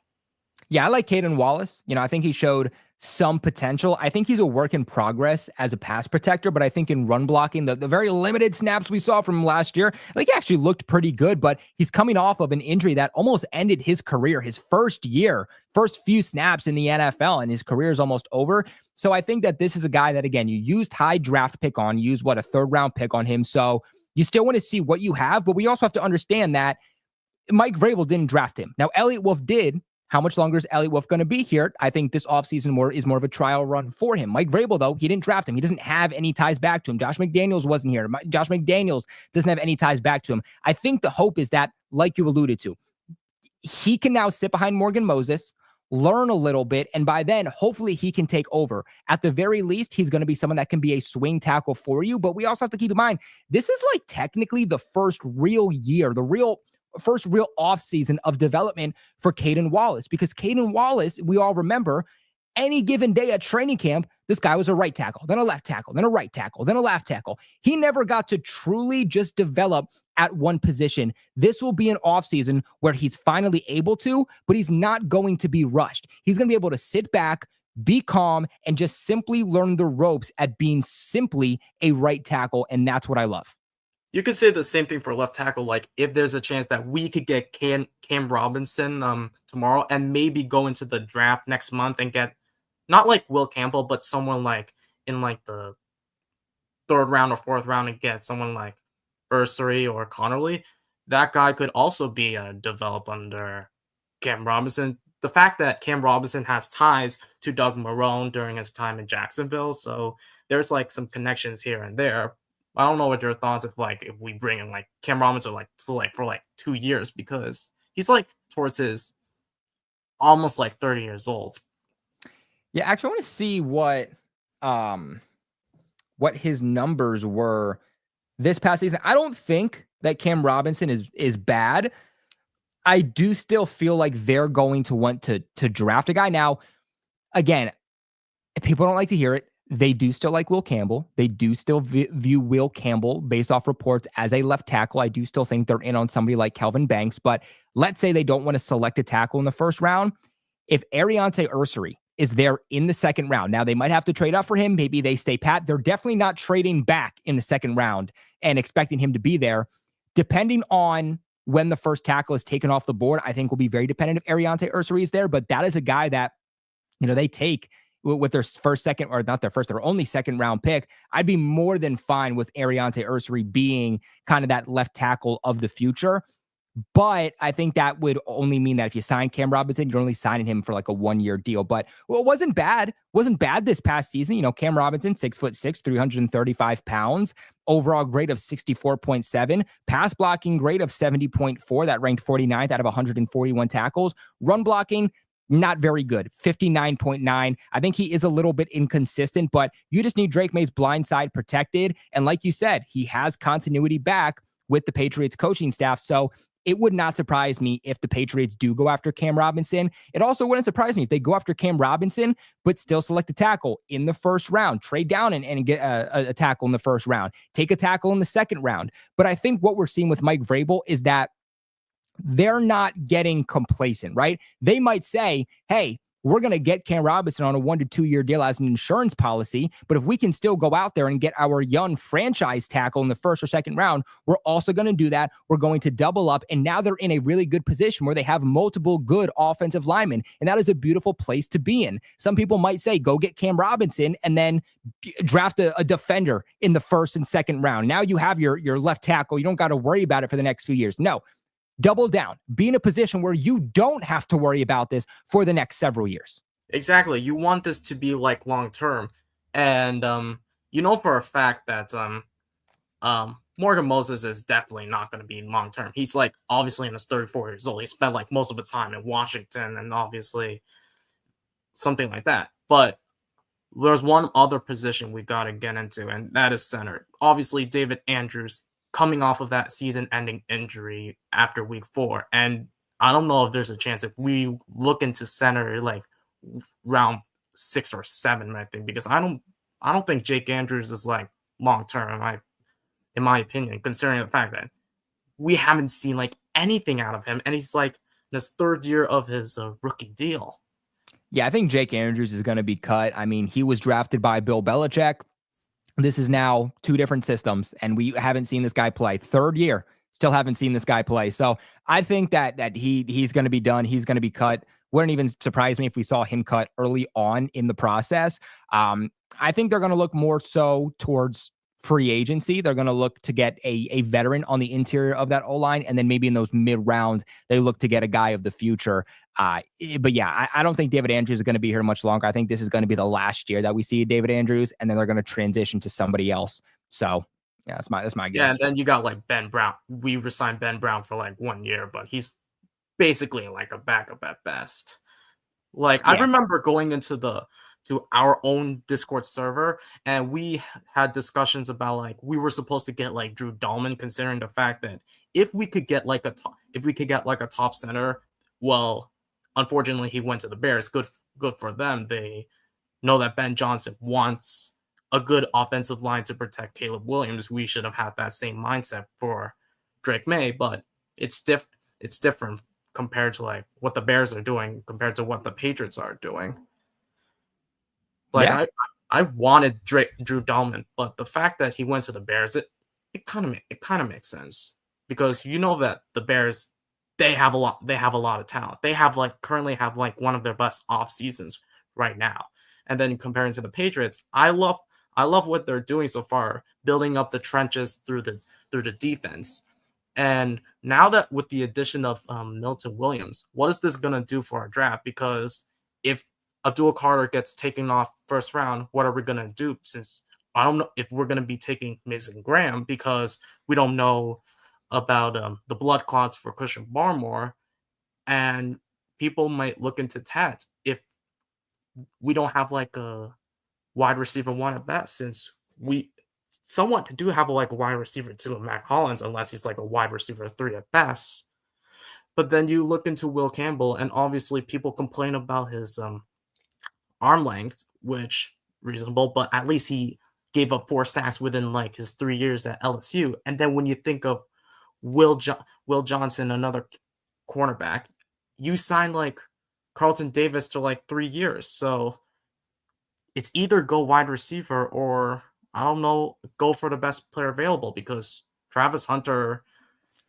Yeah, I like Caden Wallace. I think he showed some potential. I think he's a work in progress as a pass protector, but I think in run blocking, the very limited snaps we saw from him last year, I think he actually looked pretty good, but he's coming off of an injury that almost ended his career, his first few snaps in the NFL, and his career is almost over. So I think that this is a guy that, again, you used high draft pick on, you used a 3rd round pick on him. So you still want to see what you have, but we also have to understand that Mike Vrabel didn't draft him. Now, Elliott Wolf did. How much longer is Elliott Wolf going to be here? I think this offseason is more of a trial run for him. Mike Vrabel, though, he didn't draft him. He doesn't have any ties back to him. Josh McDaniels wasn't here. Josh McDaniels doesn't have any ties back to him. I think the hope is that, like you alluded to, he can now sit behind Morgan Moses, learn a little bit, and by then, hopefully he can take over. At the very least, he's going to be someone that can be a swing tackle for you, but we also have to keep in mind, this is technically the first real year, first real offseason of development for Caden Wallace, because Caden Wallace, we all remember, any given day at training camp, this guy was a right tackle, then a left tackle, then a right tackle, then a left tackle. He never got to truly just develop at one position. This will be an offseason where he's finally able to, but he's not going to be rushed. He's going to be able to sit back, be calm, and just simply learn the ropes at being simply a right tackle, and that's what I love. You could say the same thing for left tackle. If there's a chance that we could get Cam Robinson tomorrow and maybe go into the draft next month and get not Will Campbell, but someone in the 3rd round or 4th round and get someone like Ursary or Connerly, that guy could also be developed under Cam Robinson. The fact that Cam Robinson has ties to Doug Marrone during his time in Jacksonville, so there's like some connections here and there. I don't know what your thoughts if we bring in like Cam Robinson for 2 years, because he's like towards his almost like 30 years old. Yeah, actually, I want to see what his numbers were this past season. I don't think that Cam Robinson is bad. I do still feel like they're going to want to draft a guy. Now, again, people don't like to hear it. They do still like Will Campbell. They do still view Will Campbell, based off reports, as a left tackle. I do still think they're in on somebody like Kelvin Banks, but let's say they don't want to select a tackle in the first round. If Ariante Ursary is there in the second round, now they might have to trade up for him. Maybe they stay pat. They're definitely not trading back in the second round and expecting him to be there. Depending on when the first tackle is taken off the board, I think will be very dependent if Ariante Ursary is there, but that is a guy that, they take with their their only second round pick. I'd be more than fine with Ariante Ursary being kind of that left tackle of the future. But I think that would only mean that if you sign Cam Robinson, you're only signing him for like a 1-year deal. But it wasn't bad. Wasn't bad this past season. Cam Robinson, 6'6", 335 pounds, overall grade of 64.7, pass blocking grade of 70.4. That ranked 49th out of 141 tackles. Run blocking, not very good, 59.9. I think he is a little bit inconsistent, but you just need Drake May's blind side protected. And like you said, he has continuity back with the Patriots coaching staff. So it would not surprise me if the Patriots do go after Cam Robinson. It also wouldn't surprise me if they go after Cam Robinson, but still select a tackle in the first round, trade down and get a tackle in the first round, take a tackle in the second round. But I think what we're seeing with Mike Vrabel is that they're not getting complacent, right? They might say, hey, we're going to get Cam Robinson on a 1 to 2 year deal as an insurance policy. But if we can still go out there and get our young franchise tackle in the first or second round, we're also going to do that. We're going to double up. And now they're in a really good position where they have multiple good offensive linemen. And that is a beautiful place to be in. Some people might say, go get Cam Robinson and then draft a defender in the first and second round. Now you have your left tackle. You don't got to worry about it for the next few years. No. Double down. Be in a position where you don't have to worry about this for the next several years. Exactly. You want this to be like long term. And for a fact that Morgan Moses is definitely not going to be long term. He's like obviously in his 34 years old. He spent like most of the time in Washington and obviously something like that. But there's one other position we got to get into, and that is center. Obviously, David Andrews coming off of that season-ending injury after week 4. And I don't know if there's a chance if we look into center like round 6 or 7, I think, because I don't think Jake Andrews is like long-term in my opinion, considering the fact that we haven't seen like anything out of him. And he's like in his 3rd year of his rookie deal. Yeah, I think Jake Andrews is going to be cut. I mean, he was drafted by Bill Belichick. This is now 2 different systems, and we haven't seen this guy play. 3rd year, still haven't seen this guy play. So I think that he's going to be done. He's going to be cut. Wouldn't even surprise me if we saw him cut early on in the process. I think they're going to look more so towards free agency. They're going to look to get a veteran on the interior of that O-line, and then maybe in those mid-rounds, they look to get a guy of the future. But yeah, I don't think David Andrews is going to be here much longer. I think this is going to be the last year that we see David Andrews, and then they're going to transition to somebody else. So yeah, that's my guess. Yeah, and then you got like Ben Brown. We resigned Ben Brown for like 1 year, but he's basically like a backup at best. Like I remember going into to our own Discord server, and we had discussions about like we were supposed to get like Drew Dahlman, considering the fact that if we could get like a top center, well, unfortunately he went to the Bears. Good for them. They know that Ben Johnson wants a good offensive line to protect Caleb Williams. We should have had that same mindset for Drake May, but it's different compared to like what the Bears are doing compared to what the Patriots are doing. Like I wanted Drew Dahlman, but the fact that he went to the Bears, it kind of makes sense, because you know that the Bears, they have a lot of talent. They currently have one of their best off seasons right now. And then comparing to the Patriots, I love what they're doing so far, building up the trenches through the through the defense. And now that with the addition of Milton Williams, what is this going to do for our draft? Because if Abdul Carter gets taken off first round, what are we going to do? Since I don't know if we're going to be taking Mason Graham because we don't know about the blood clots for Christian Barmore, and people might look into Tat if we don't have like a wide receiver one at best, since we somewhat do have a wide receiver two of Mac Hollins, unless he's like a wide receiver three at best. But then you look into Will Campbell, and obviously people complain about his arm length, which reasonable, but at least he gave up 4 sacks within like his 3 years at LSU. And then when you think of Will Johnson, another cornerback, you sign like Carlton Davis to like 3 years. So it's either go wide receiver or, I don't know, go for the best player available, because Travis Hunter,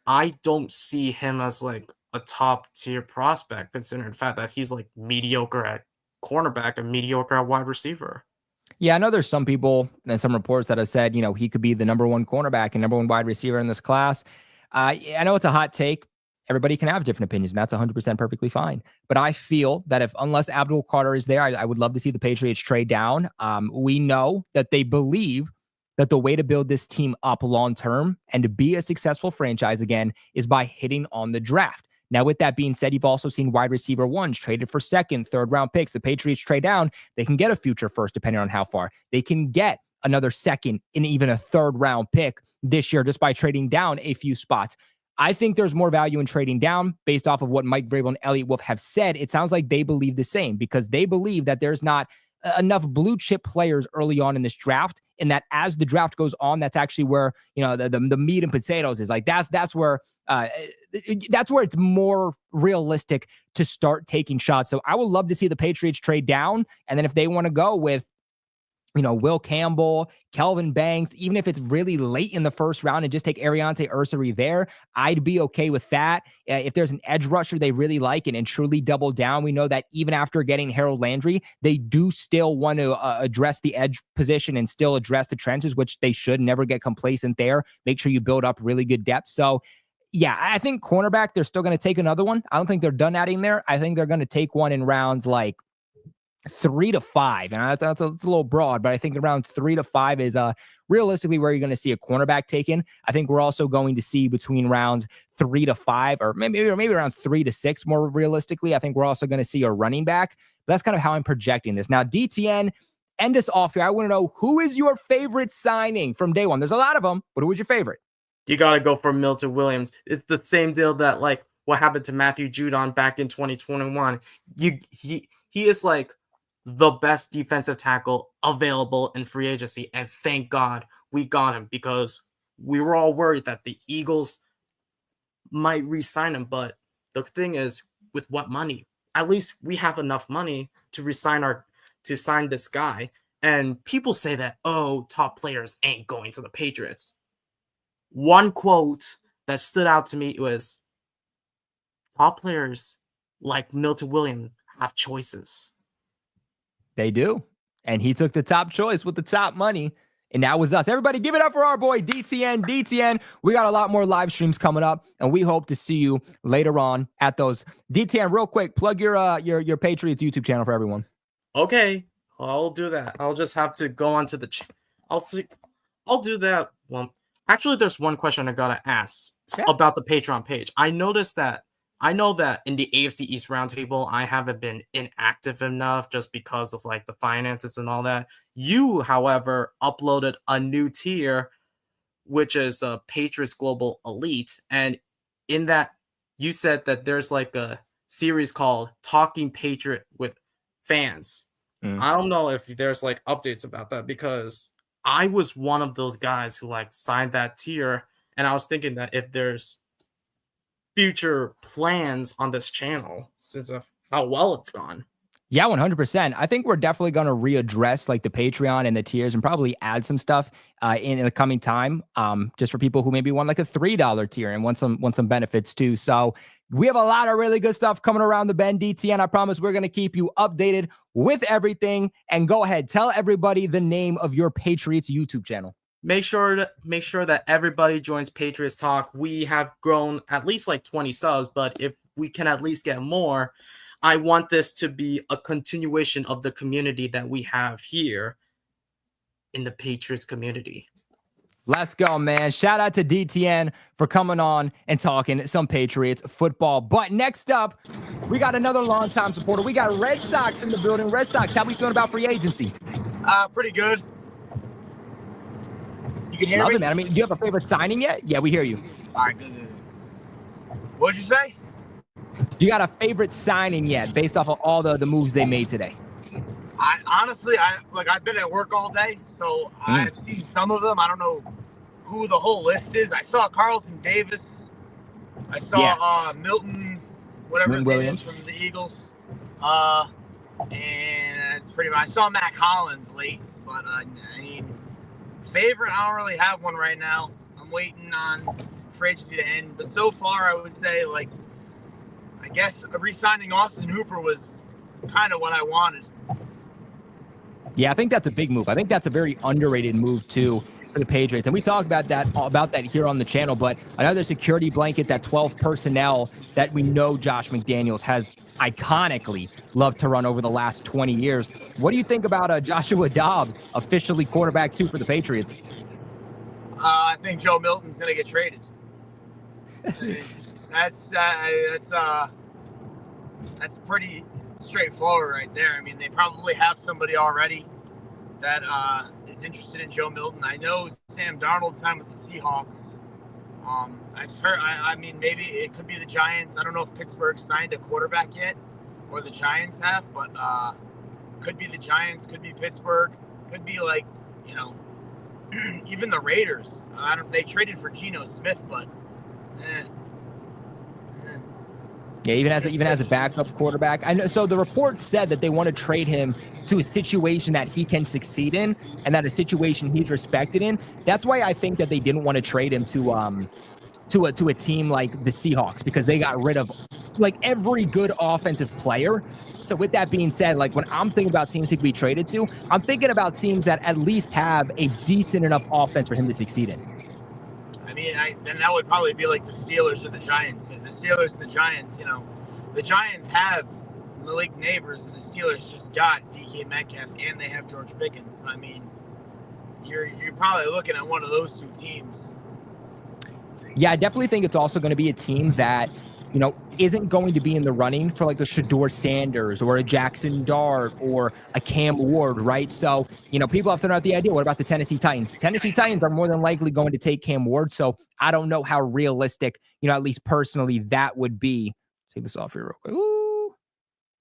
I don't see him as like a top tier prospect, considering the fact that he's like mediocre at cornerback and mediocre at wide receiver. Yeah, I know there's some people and some reports that have said, he could be the number 1 cornerback and number 1 wide receiver in this class. I know it's a hot take. Everybody can have different opinions, and that's 100% perfectly fine. But I feel that unless Abdul Carter is there, I would love to see the Patriots trade down. We know that they believe that the way to build this team up long-term and to be a successful franchise again is by hitting on the draft. Now, with that being said, you've also seen wide receiver ones traded for second, third round picks. The Patriots trade down. They can get a future first, depending on how far. They can get another second and even a third round pick this year just by trading down a few spots. I think there's more value in trading down based off of what Mike Vrabel and Elliott Wolf have said. It sounds like they believe the same, because they believe that there's not enough blue chip players early on in this draft, and that as the draft goes on, that's actually where the meat and potatoes is. Like that's where it's more realistic to start taking shots. So I would love to see the Patriots trade down, and then if they want to go with Will Campbell, Kelvin Banks, even if it's really late in the first round, and just take Ariante Ursary there, I'd be okay with that. If there's an edge rusher they really like and truly double down, we know that even after getting Harold Landry, they do still want to address the edge position and still address the trenches, which they should. Never get complacent there. Make sure you build up really good depth. So yeah, I think cornerback, they're still going to take another one. I don't think they're done adding there. I think they're going to take one in rounds like 3 to 5. And that's a little broad, but I think around 3 to 5 is realistically where you're going to see a cornerback taken. I think we're also going to see between rounds 3 to 5, or maybe around 3 to 6 more realistically. I think we're also going to see a running back. But that's kind of how I'm projecting this. Now, DTN, end us off here. I want to know, who is your favorite signing from day one? There's a lot of them, but who was your favorite? You got to go for Milton Williams. It's the same deal that like what happened to Matthew Judon back in 2021. He is like the best defensive tackle available in free agency. And thank God we got him, because we were all worried that the Eagles might re-sign him. But the thing is, with what money? At least we have enough money to sign this guy. And people say that, top players ain't going to the Patriots. One quote that stood out to me was, top players like Milton Williams have choices. They do. And he took the top choice with the top money. And that was us. Everybody give it up for our boy DTN. DTN, we got a lot more live streams coming up, and we hope to see you later on at those. DTN, real quick, plug your Patriots YouTube channel for everyone. Okay, I'll do that. I'll just have to go onto the I'll do that. Well, actually, there's one question I gotta ask about the Patreon page. I know that in the AFC East roundtable, I haven't been inactive enough just because of like the finances and all that. You, however, uploaded a new tier, which is a Patriots Global Elite. And in that, you said that there's like a series called Talking Patriot with Fans. I don't know if there's like updates about that, because I was one of those guys who like signed that tier. And I was thinking that if there's future plans on this channel since of how well it's gone. Yeah, 100%. I think we're definitely going to readdress like the Patreon and the tiers and probably add some stuff in the coming time, just for people who maybe want like a $3 tier and want some benefits too. So we have a lot of really good stuff coming around the bend, DTN. I promise we're going to keep you updated with everything. And go ahead, tell everybody the name of your Patriots YouTube channel. make sure that everybody joins Patriots Talk. We have grown at least like 20 subs, but if we can at least get more, I want this to be a continuation of the community that we have here in the Patriots community. Let's go, man. Shout out to DTN for coming on and talking some Patriots football. But next up, we got another longtime supporter. We got Red Sox in the building. Red Sox, how we feeling about free agency? Pretty good. You can hear Love me? it, man. I mean, do you have a favorite signing yet? Yeah, we hear you. All right, good. What'd you say? Do you got a favorite signing yet based off of all the moves they made today? I honestly, I've been at work all day, so I've seen some of them. I don't know who the whole list is. I saw Carlton Davis. I saw Milton, whatever his name is, from the Eagles. And it's pretty much. I saw Matt Collins late, but I mean, favorite, I don't really have one right now. I'm waiting on free agency to end, but so far I would say, like, I guess re-signing Austin Hooper was kind of what I wanted. Yeah, I think that's a big move. I think that's a very underrated move too for the Patriots. And we talked about that here on the channel, but another security blanket, that 12 personnel that we know Josh McDaniels has iconically loved to run over the last 20 years. What do you think about Joshua Dobbs, officially quarterback 2 for the Patriots? I think Joe Milton's going to get traded. That's pretty straightforward right there. I mean, they probably have somebody already that is interested in Joe Milton. I know Sam Darnold signed with the Seahawks. I've heard. I mean, maybe it could be the Giants. I don't know if Pittsburgh signed a quarterback yet, or the Giants have, but could be the Giants, could be Pittsburgh, could be like, you know, even the Raiders. They traded for Geno Smith, but. Yeah, even as a backup quarterback. I know. So the report said that they want to trade him to a situation that he can succeed in, and that a situation he's respected in. That's why I think that they didn't want to trade him to a team like the Seahawks, because they got rid of like every good offensive player. So with that being said, like when I'm thinking about teams he could be traded to, I'm thinking about teams that at least have a decent enough offense for him to succeed in. I mean, then that would probably be like the Steelers or the Giants, because the Steelers and the Giants, you know, the Giants have Malik Neighbors and the Steelers just got DK Metcalf and they have George Pickens. I mean, you're probably looking at one of those two teams. Yeah, I definitely think it's also going to be a team that, you know, isn't going to be in the running for like a Shedeur Sanders or a Jackson Dart or a Cam Ward, right? So, you know, people have thrown out the idea, what about the Tennessee Titans? Tennessee Titans are more than likely going to take Cam Ward, so I don't know how realistic, you know, at least personally, that would be. Take this off here real quick. Ooh. I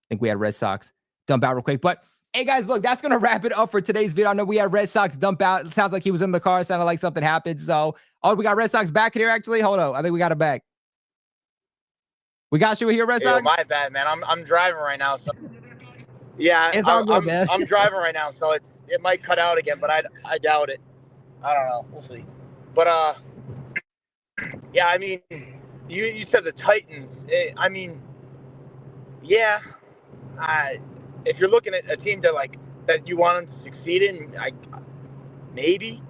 think we had Red Sox dump out real quick, but hey guys, look, that's going to wrap it up for today's video. I know we had Red Sox dump out. It sounds like he was in the car. It sounded like something happened. So, oh, we got Red Sox back here actually. Hold on. I think we got it back. We got you here, Red Sox? Yeah, my bad, man. I'm driving right now. So yeah, it's all good, man. I'm driving right now, so it might cut out again, but I doubt it. I don't know. We'll see. But yeah, I mean, you said the Titans. I mean, yeah. If you're looking at a team that you want them to succeed in, maybe.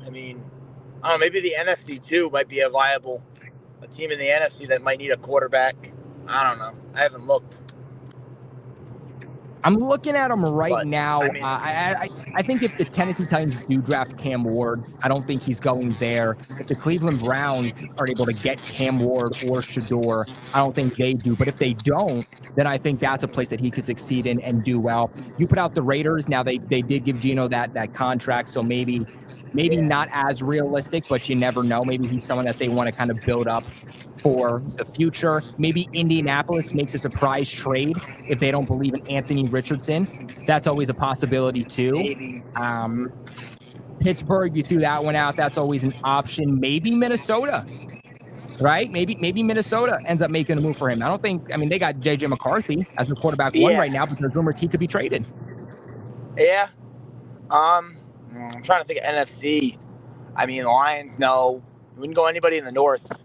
I mean, I don't know. Maybe the NFC too might be a team in the NFC that might need a quarterback. I don't know. I haven't looked. I'm looking at them right now. I mean, I think if the Tennessee Titans do draft Cam Ward, I don't think he's going there. If the Cleveland Browns are able to get Cam Ward or Shedeur, I don't think they do. But if they don't, then I think that's a place that he could succeed in and do well. You put out the Raiders. Now they did give Geno that contract, so maybe not as realistic, but you never know. Maybe he's someone that they want to kind of build up for the future. Maybe Indianapolis makes a surprise trade if they don't believe in Anthony Richardson. That's always a possibility too. Pittsburgh, you threw that one out. That's always an option. Maybe Minnesota, right? Maybe Minnesota ends up making a move for him. I mean, they got JJ McCarthy as the quarterback one right now, but there's rumors he could be traded. Yeah. I'm trying to think of NFC. I mean, the Lions, no. Wouldn't go anybody in the North.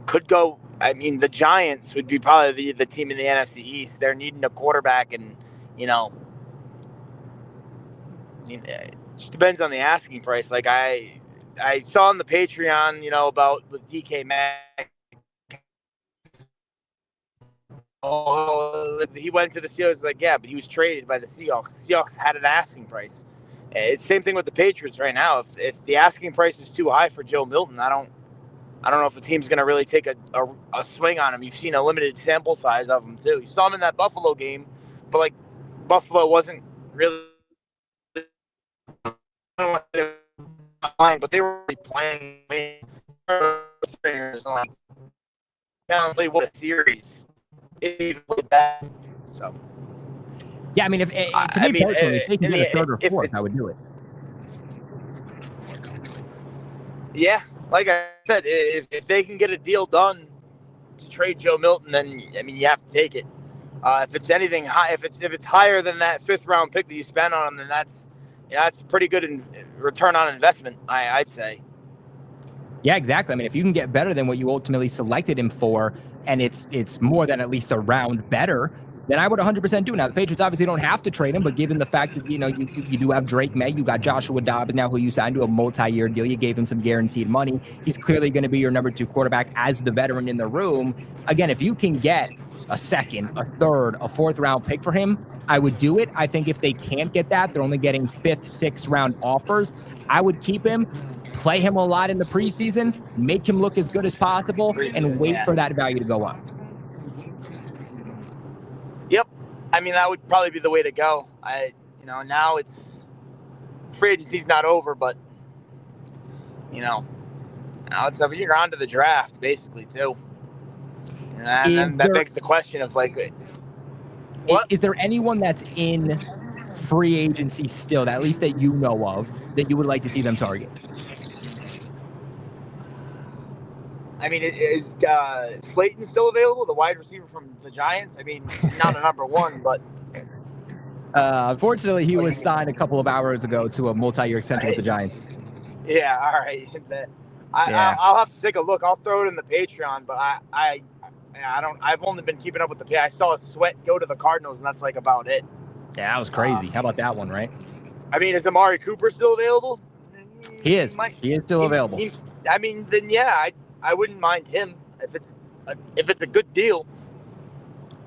Could go, I mean, the Giants would be probably the team in the NFC East. They're needing a quarterback, and, you know, just depends on the asking price. Like I saw on the Patreon, about with DK Mack. Oh, he went to the Steelers. Like, yeah, but he was traded by the Seahawks. The Seahawks had an asking price. It's the same thing with the Patriots right now. If the asking price is too high for Joe Milton, I don't know if the team's going to really take a swing on him. You've seen a limited sample size of him too. You saw him in that Buffalo game, but like Buffalo wasn't really. But they were really playing. Like, play what a series. So. Yeah, I mean, if personally, if they can get a third or fourth, I would do it. Yeah, like I said, if they can get a deal done to trade Joe Milton, then I mean you have to take it. If it's anything high, if it's higher than that 5th round pick that you spent on him, then that's pretty good in return on investment. I'd say. Yeah, exactly. I mean, if you can get better than what you ultimately selected him for, and it's more than at least a round better, then I would 100% do it. Now, the Patriots obviously don't have to trade him, but given the fact that, you do have Drake May, you got Joshua Dobbs now, who you signed to a multi-year deal. You gave him some guaranteed money. He's clearly going to be your number 2 quarterback as the veteran in the room. Again, if you can get a second, a third, a 4th round pick for him, I would do it. I think if they can't get that, they're only getting 5th, 6th round offers. I would keep him, play him a lot in the preseason, make him look as good as possible, and wait for that value to go up. Yep. I mean, that would probably be the way to go. Now it's free agency's not over, but now you're on to the draft basically too. And that begs the question of like, what? Is there anyone that's in free agency still, at least that you know of, that you would like to see them target? I mean, is Slayton still available, the wide receiver from the Giants? I mean, not a number 1, but... Unfortunately, he was signed a couple of hours ago to a multi-year extension with the Giants. Yeah, all right. I'll have to take a look. I'll throw it in the Patreon, but I've only been keeping up with the pay. I saw Sweat go to the Cardinals, and that's like about it. Yeah, that was crazy. How about that one, right? I mean, is Amari Cooper still available? He is. He is still available. Then yeah, I wouldn't mind him if it's a good deal.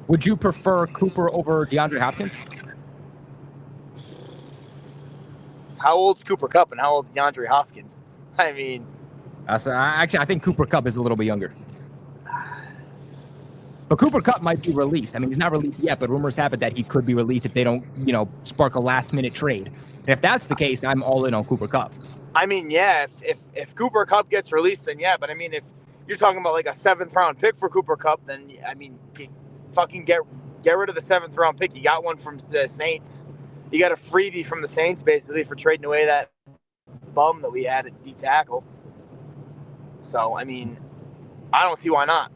Would you prefer Cooper over DeAndre Hopkins? How old's Cooper Kupp and how old's DeAndre Hopkins? I mean, I think Cooper Kupp is a little bit younger. But Cooper Kupp might be released. I mean, he's not released yet, but rumors have it that he could be released if they don't, spark a last-minute trade. And if that's the case, I'm all in on Cooper Kupp. I mean, yeah, if Cooper Kupp gets released, then yeah. But I mean, if you're talking about like a 7th round pick for Cooper Kupp, then I mean, fucking get rid of the 7th round pick. You got one from the Saints. You got a freebie from the Saints basically for trading away that bum that we had at D tackle. So I mean, I don't see why not.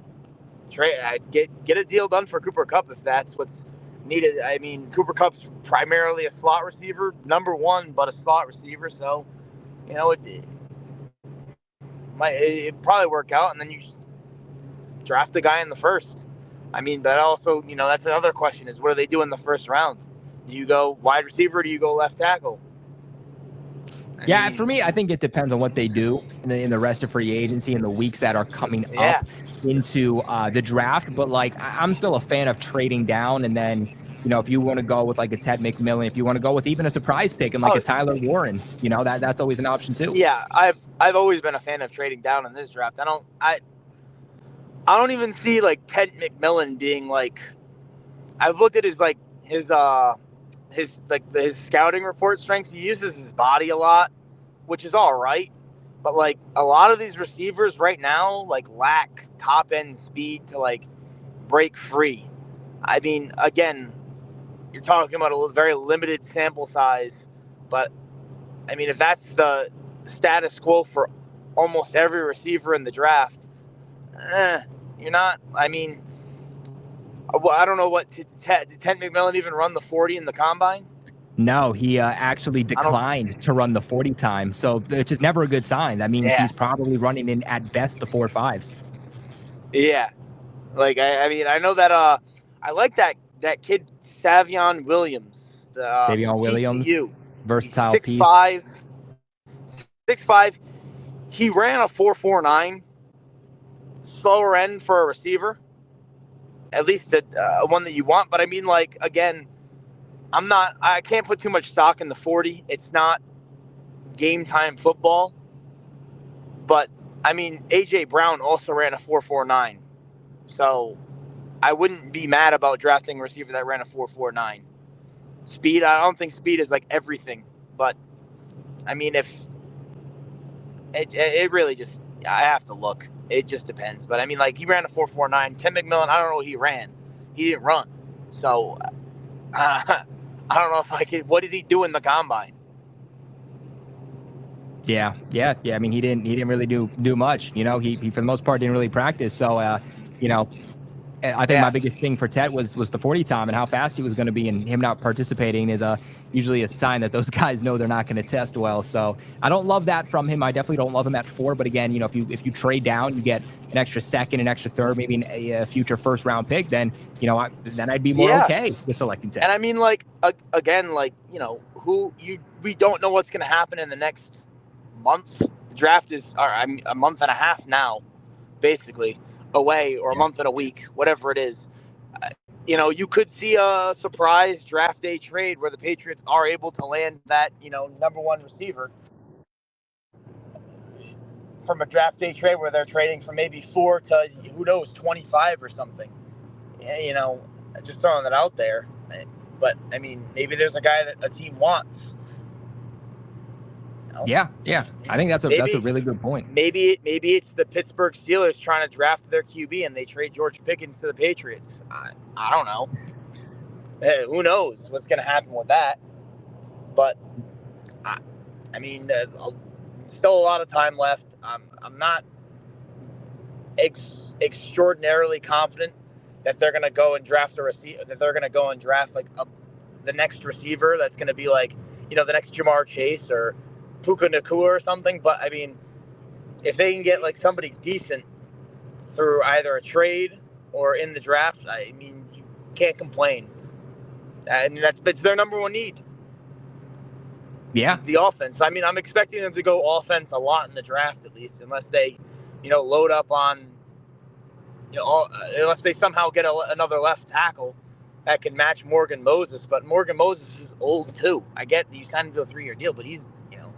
Get a deal done for Cooper Kupp if that's what's needed. I mean, Cooper Kupp's primarily a slot receiver, number 1, but a slot receiver. So, it probably work out, and then you just draft the guy in the 1st. I mean, but also, that's another question: is what do they do in the 1st round? Do you go wide receiver? Or do you go left tackle? For me, I think it depends on what they do in the rest of free agency and the weeks that are coming up into the draft. But like, I'm still a fan of trading down, and then if you want to go with like a Ted McMillan, if you want to go with even a surprise pick and like a Tyler Warren, that's always an option too. Yeah, I've always been a fan of trading down in this draft. I don't even see like Ted McMillan being like. I've looked at his scouting report strengths. He uses his body a lot, which is all right. But like a lot of these receivers right now, like lack top end speed to like break free. I mean, again, you're talking about a very limited sample size, but I mean, if that's the status quo for almost every receiver in the draft, you're not. I mean, I don't know what did Ted McMillan even run the 40 in the combine? No, he actually declined to run the 40 time, so it's just never a good sign. That means he's probably running in at best the 4.5s. Yeah, like I mean, I know that I like that kid Savion Williams. Savion Williams. Versatile piece. 6'5". He ran a 4.49. Slower end for a receiver. At least the one that you want. But I mean, like, again, I can't put too much stock in the 40. It's not game time football. But I mean, AJ Brown also ran a 4.49. So I wouldn't be mad about drafting a receiver that ran a 4.49. Speed, I don't think speed is like everything. But I mean, if it really just, I have to look. It just depends. But I mean, like, he ran a 4.49. Tim McMillan, I don't know what he ran. He didn't run. So I don't know if I could. What did he do in the combine? Yeah. I mean, he didn't really do much. You know, he for the most part didn't really practice. So, you know, I think my biggest thing for Tet was the 40 time and how fast he was going to be, and him not participating is usually a sign that those guys know they're not going to test well. So I don't love that from him. I definitely don't love him at 4. But again, you know, if you trade down, you get an extra second, an extra third, maybe a future first round pick, then, you know, then I'd be more okay with selecting Tet. And I mean, like, again, like, you know, we don't know what's going to happen in the next month. The draft is a month and a half now, basically, away, or a month and a week, whatever it is. You know, you could see a surprise draft day trade where the Patriots are able to land that, you know, number one receiver from a draft day trade where they're trading from maybe 4 to, who knows, 25 or something. You know, just throwing that out there. But I mean, maybe there's a guy that a team wants. You know? Yeah. I think that's a really good point. Maybe it's the Pittsburgh Steelers trying to draft their QB and they trade George Pickens to the Patriots. I don't know. Who knows what's going to happen with that? But I mean, still a lot of time left. I'm not extraordinarily confident that they're going to go and draft the next receiver that's going to be like, you know, the next Jamar Chase or Puka Nacua or something. But I mean, if they can get like somebody decent through either a trade or in the draft, I mean, you can't complain. And it's their number one need. Yeah, the offense. I mean, I'm expecting them to go offense a lot in the draft, at least, unless they, you know, load up on, you know, unless they somehow get another left tackle that can match Morgan Moses. But Morgan Moses is old too. I get that you signed him to a 3-year deal, but he's, you know,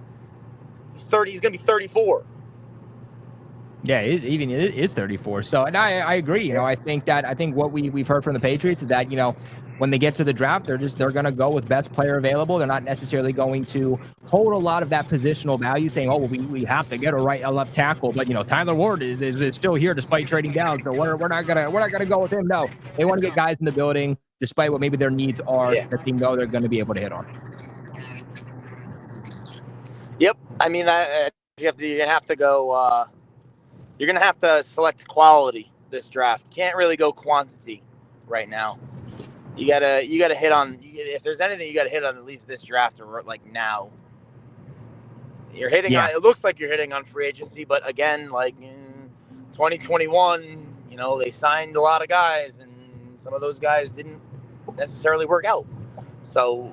he's 30. He's going to be 34. Yeah, it is 34. So, and I agree. You know, I think what we've heard from the Patriots is that, you know, when they get to the draft, they're going to go with best player available. They're not necessarily going to hold a lot of that positional value, saying, oh, well, we have to get a left tackle, but, you know, Tyler Ward is still here despite trading down, so we're not gonna go with him. No, they want to get guys in the building despite what maybe their needs are that they know they're going to be able to hit on. Yep, I mean, you're gonna have to go. You're gonna have to select quality this draft. Can't really go quantity right now. You gotta hit on, if there's anything you gotta hit on, at least this draft, or like now. You're hitting on, it looks like you're hitting on free agency, but again, like in 2021, you know, they signed a lot of guys and some of those guys didn't necessarily work out. So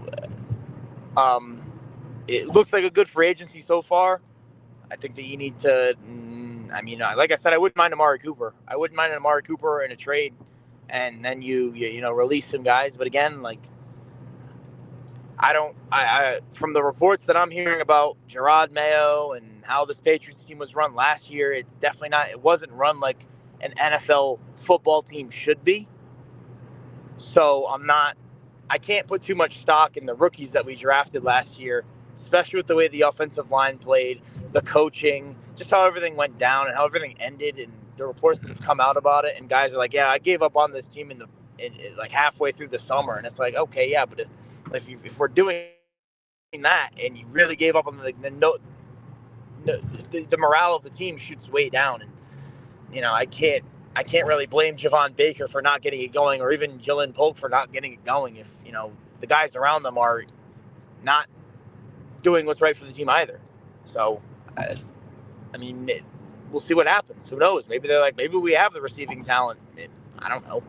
it looks like a good free agency so far. I think that you need to, I mean, like I said, I wouldn't mind Amari Cooper. I wouldn't mind an Amari Cooper in a trade, and then you know, release some guys. But again, like, I from the reports that I'm hearing about Gerard Mayo and how this Patriots team was run last year, it wasn't run like an NFL football team should be. So I can't put too much stock in the rookies that we drafted last year, especially with the way the offensive line played, the coaching, just how everything went down and how everything ended, and the reports that have come out about it. And guys are like, yeah, I gave up on this team in like halfway through the summer. And it's like, okay, yeah, but if we're doing that and you really gave up on the morale of the team shoots way down. And, you know, I can't really blame Javon Baker for not getting it going, or even Jalen Polk for not getting it going if, you know, the guys around them are not doing what's right for the team either. So, I mean, we'll see what happens. Who knows? Maybe they're like, maybe we have the receiving talent. I don't know.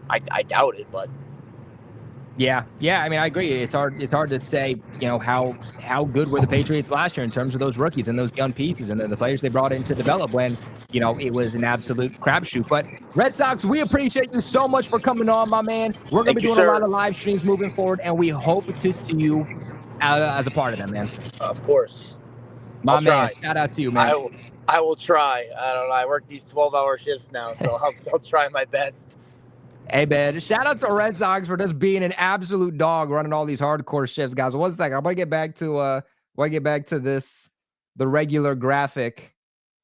I doubt it, but Yeah. I mean, I agree. It's hard to say, how good were the Patriots last year in terms of those rookies and those young pieces and the players they brought in to develop when, it was an absolute crapshoot. But Red Sox, we appreciate you so much for coming on, my man. We're going to be doing a lot of live streams moving forward, and we hope to see you as a part of them, man. Of course. My man, shout out to you, man. I will try. I don't know. I work these 12-hour shifts now, so I'll try my best. Hey, man, shout out to Red Sox for just being an absolute dog running all these hardcore shifts, guys. 1 second. I'm going to get back to this, the regular graphic.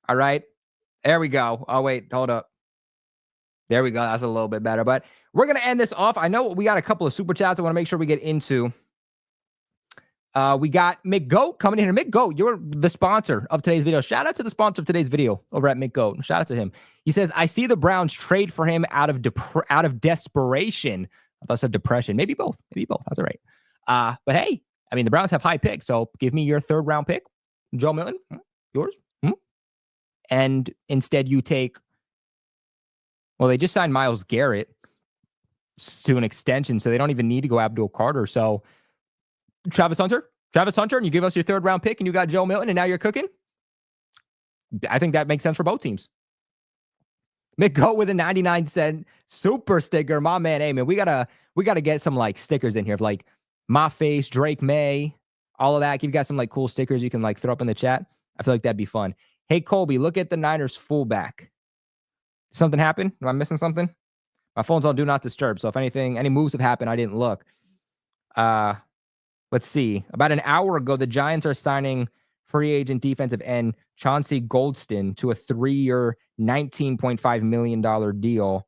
All right. There we go. Oh, wait, hold up. There we go. That's a little bit better, but we're going to end this off. I know we got a couple of super chats I want to make sure we get into. We got McGoat coming in here. McGoat, you're the sponsor of today's video. Shout out to the sponsor of today's video over at McGoat. Shout out to him. He says, I see the Browns trade for him out of desperation. I thought I said depression. Maybe both. That's all right. But hey, I mean, the Browns have high picks, so give me your 3rd round pick. Joe Milton, yours. And instead you take, well, they just signed Myles Garrett to an extension, so they don't even need to go Abdul Carter. So Travis Hunter, and you give us your 3rd round pick, and you got Joe Milton, and now you're cooking. I think that makes sense for both teams. McGo with a 99-cent super sticker, my man. Hey man, we gotta get some like stickers in here, like my face, Drake May, all of that. If you've got some like cool stickers you can like throw up in the chat, I feel like that'd be fun. Hey Colby, look at the Niners fullback. Something happened? Am I missing something? My phone's on do not disturb, so if any moves have happened, I didn't look. Let's see. About an hour ago, the Giants are signing free agent defensive end Chauncey Goldston to a 3-year, $19.5 million deal.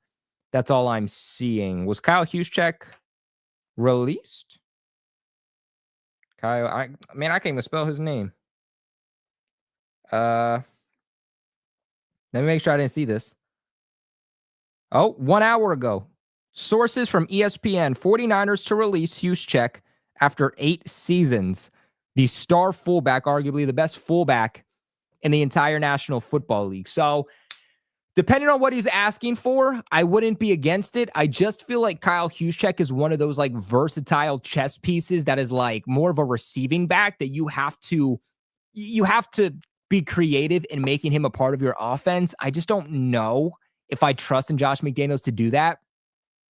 That's all I'm seeing. Was Kyle Juszczyk released? Kyle, I can't even spell his name. Let me make sure I didn't see this. Oh, 1 hour ago. Sources from ESPN, 49ers to release Juszczyk after 8 seasons. The star fullback, arguably the best fullback in the entire National Football League. So, depending on what he's asking for, I wouldn't be against it. I just feel like Kyle Juszczyk is one of those like versatile chess pieces that is like more of a receiving back that you have to be creative in making him a part of your offense. I just don't know if I trust in Josh McDaniels to do that.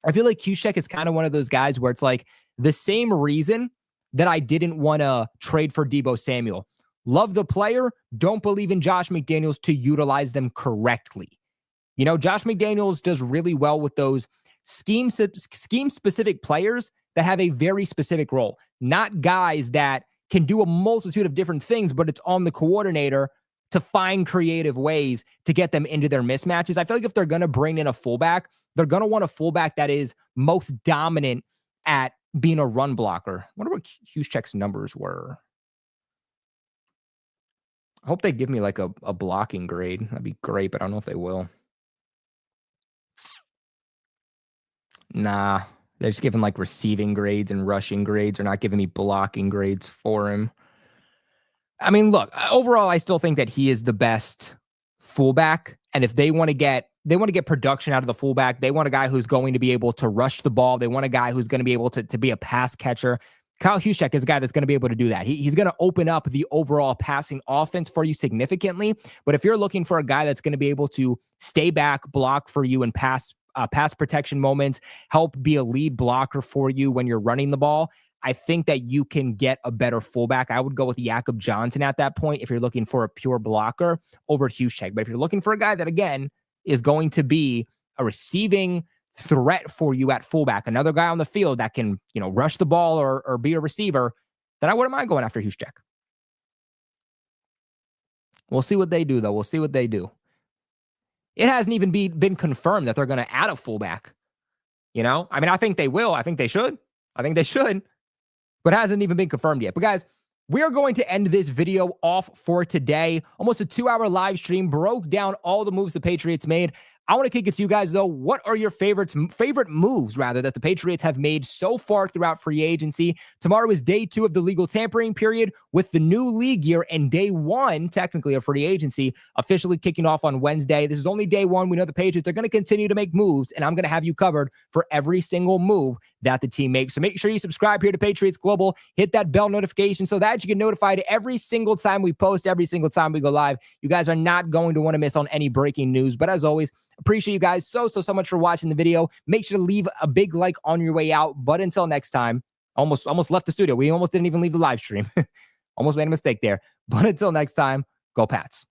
I feel like Juszczyk is kind of one of those guys where it's like the same reason that I didn't want to trade for Deebo Samuel. Love the player, don't believe in Josh McDaniels to utilize them correctly. Josh McDaniels does really well with those scheme-specific players that have a very specific role, not guys that can do a multitude of different things, but it's on the coordinator to find creative ways to get them into their mismatches. I feel like if they're going to bring in a fullback, they're going to want a fullback that is most dominant at being a run blocker. I wonder what Juszczyk's numbers were. I hope they give me like a blocking grade. That'd be great, but I don't know if they will. Nah, they're just giving like receiving grades and rushing grades. They're not giving me blocking grades for him. I mean, look, overall, I still think that he is the best fullback. And if they want to get production out of the fullback, they want a guy who's going to be able to rush the ball. They want a guy who's going to be able to be a pass catcher. Kyle Juszczyk is a guy that's going to be able to do that. He's going to open up the overall passing offense for you significantly. But if you're looking for a guy that's going to be able to stay back, block for you, and pass protection moments, help be a lead blocker for you when you're running the ball, I think that you can get a better fullback. I would go with Jakob Johnson at that point if you're looking for a pure blocker over Juszczyk. But if you're looking for a guy that, again, is going to be a receiving threat for you at fullback, another guy on the field that can, rush the ball or be a receiver, then I wouldn't mind going after Juszczyk. We'll see what they do, though. We'll see what they do. It hasn't even been confirmed that they're going to add a fullback. I think they will. I think they should. But it hasn't even been confirmed yet. But guys, we are going to end this video off for today. Almost a 2-hour live stream, broke down all the moves the Patriots made. I want to kick it to you guys, though. What are your favorite moves, that the Patriots have made so far throughout free agency? Tomorrow is day 2 of the legal tampering period with the new league year, and day 1, technically, of free agency officially kicking off on Wednesday. This is only day 1. We know the Patriots are going to continue to make moves, and I'm going to have you covered for every single move that the team makes. So make sure you subscribe here to Patriots Global, hit that bell notification so that you get notified every single time we post, every single time we go live. You guys are not going to want to miss on any breaking news. But as always, appreciate you guys so much for watching the video. Make sure to leave a big like on your way out. But until next time, almost left the studio. We almost didn't even leave the live stream. Almost made a mistake there. But until next time, go Pats.